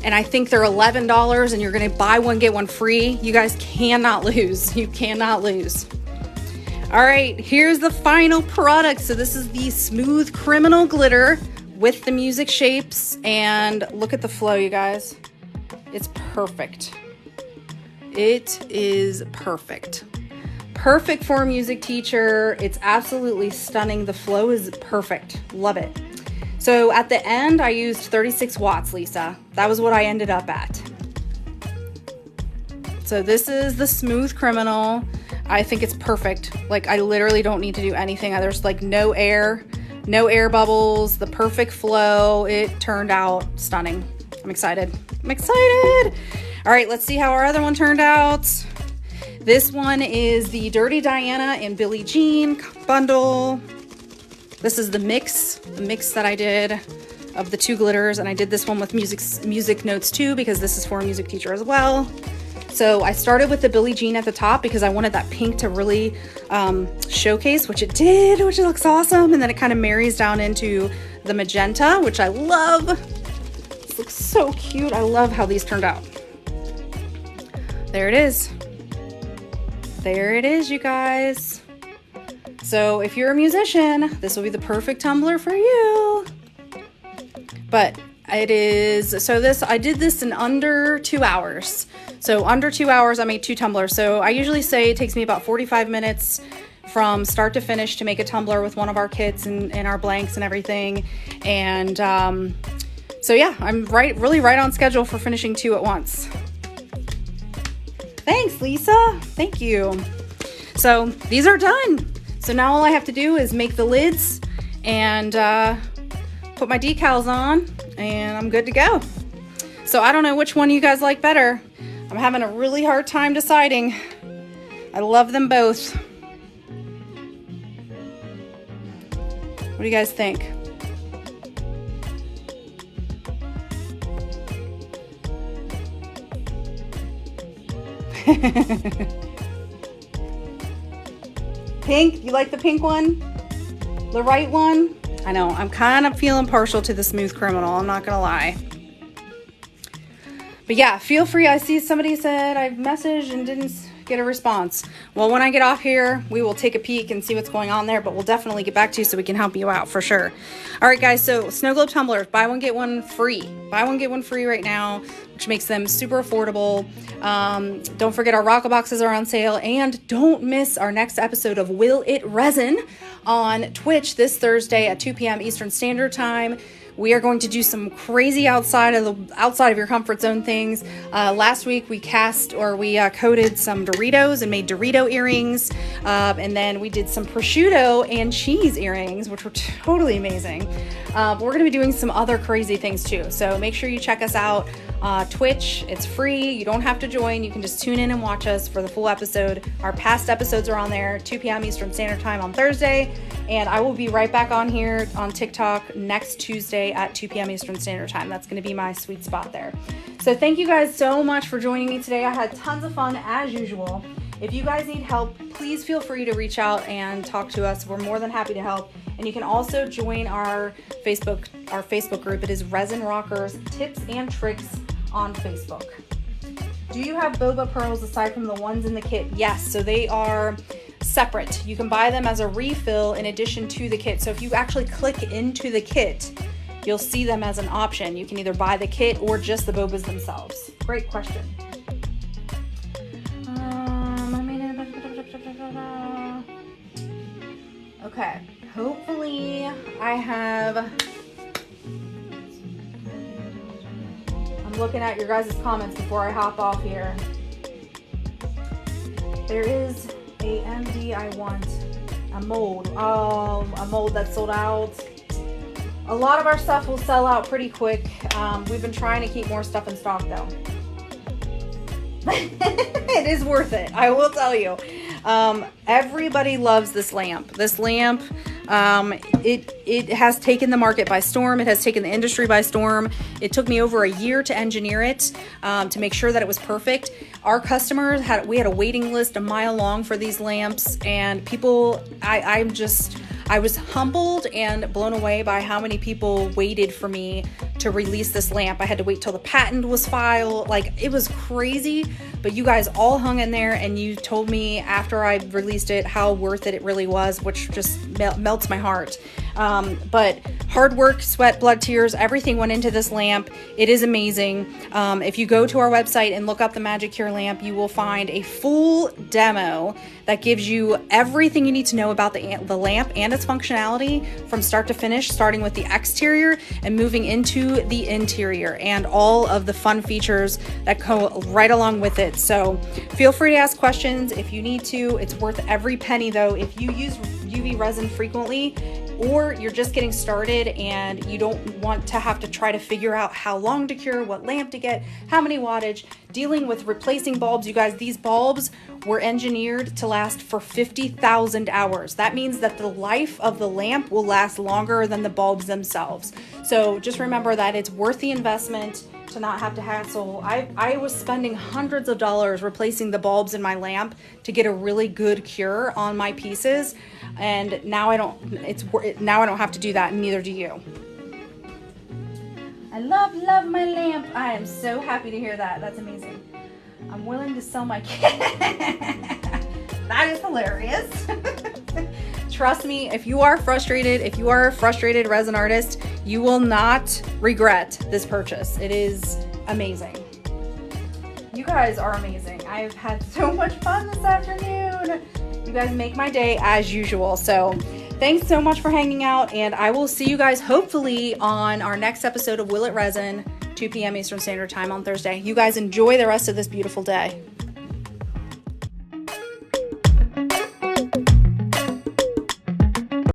and I think they're $11, and you're gonna buy one, get one free. You guys cannot lose, you cannot lose. All right, here's the final product. So this is the Smooth Criminal Glitter with the music shapes, and look at the flow, you guys. It's perfect. It is perfect. Perfect for a music teacher. It's absolutely stunning. The flow is perfect. Love it. So at the end, I used 36 watts, Lisa. That was what I ended up at. So this is the Smooth Criminal. I think it's perfect. Like, I literally don't need to do anything. There's like no air bubbles, the perfect flow. It turned out stunning. I'm excited. I'm excited. All right, let's see how our other one turned out. This one is the Dirty Diana and Billie Jean bundle. This is the mix that I did of the two glitters, and I did this one with music notes too, because this is for a music teacher as well. So I started with the Billie Jean at the top because I wanted that pink to really showcase, which it did, which looks awesome. And then it kind of marries down into the magenta, which I love. This looks so cute. I love how these turned out. There it is. There it is, you guys. So if you're a musician, this will be the perfect tumbler for you. But it is, so I did this in under 2 hours. So under 2 hours, I made 2 tumblers. So I usually say it takes me about 45 minutes from start to finish to make a tumbler with one of our kits and our blanks and everything. And so yeah, I'm really right on schedule for finishing 2 at once. Thanks, Lisa. Thank you. So these are done. So now all I have to do is make the lids and put my decals on, and I'm good to go. So I don't know which one you guys like better. I'm having a really hard time deciding. I love them both. What do you guys think? Pink? You like the pink one? The right one? I know, I'm kind of feeling partial to the Smooth Criminal, I'm not gonna lie. But yeah, feel free. I see somebody said I've messaged and get a response. Well, when I get off here, we will take a peek and see what's going on there, but we'll definitely get back to you so we can help you out for sure. All right, guys, so snow globe tumblers, buy one, get one free. Buy one, get one free right now, which makes them super affordable. Don't forget our rocker boxes are on sale, and don't miss our next episode of Will It Resin on Twitch this Thursday at 2 p.m. Eastern Standard Time. We are going to do some crazy outside of your comfort zone things. Last week we coated some Doritos and made Dorito earrings. And then we did some prosciutto and cheese earrings, which were totally amazing. But we're going to be doing some other crazy things too. So make sure you check us out. Twitch, it's free. You don't have to join. You can just tune in and watch us for the full episode. Our past episodes are on there, 2 p.m. Eastern Standard Time on Thursday. And I will be right back on here on TikTok next Tuesday at 2 p.m. Eastern Standard Time. That's going to be my sweet spot there. So thank you guys so much for joining me today. I had tons of fun as usual. If you guys need help, please feel free to reach out and talk to us. We're more than happy to help. And you can also join our Facebook group. It is Resin Rockers Tips and Tricks on Facebook. Do you have boba pearls aside from the ones in the kit? Yes, so they are separate. You can buy them as a refill in addition to the kit. So if you actually click into the kit, you'll see them as an option. You can either buy the kit or just the bobas themselves. Great question. Okay, hopefully I'm looking at your guys' comments before I hop off here. There is a MD I want, a mold. A mold that's sold out. A lot of our stuff will sell out pretty quick. We've been trying to keep more stuff in stock though. It is worth it, I will tell you. Everybody loves this lamp. This lamp, it has taken the market by storm. It has taken the industry by storm. It took me over a year to engineer it, to make sure that it was perfect. Our customers we had a waiting list a mile long for these lamps, and people, I was humbled and blown away by how many people waited for me to release this lamp. I had to wait till the patent was filed. Like, it was crazy, but you guys all hung in there, and you told me after I released it how worth it really was, which just melts my heart. But hard work, sweat, blood, tears, everything went into this lamp. It is amazing. If you go to our website and look up the MagicCure lamp, you will find a full demo that gives you everything you need to know about the lamp and its functionality from start to finish, starting with the exterior and moving into the interior and all of the fun features that go right along with it. So feel free to ask questions if you need to. It's worth every penny though. If you use UV resin frequently, or you're just getting started and you don't want to have to try to figure out how long to cure, what lamp to get, how many wattage, dealing with replacing bulbs. You guys, these bulbs were engineered to last for 50,000 hours. That means that the life of the lamp will last longer than the bulbs themselves. So just remember that it's worth the investment to not have to hassle. I was spending hundreds of dollars replacing the bulbs in my lamp to get a really good cure on my pieces, and now I don't have to do that, and neither do you. I love my lamp. I am so happy to hear that. That's amazing. I'm willing to sell my kit. That is hilarious. Trust me, if you are a frustrated resin artist, you will not regret this purchase. It is amazing. You guys are amazing. I've had so much fun this afternoon. You guys make my day as usual. So thanks so much for hanging out, and I will see you guys hopefully on our next episode of Will It Resin, 2 p.m. Eastern Standard Time on Thursday. You guys enjoy the rest of this beautiful day.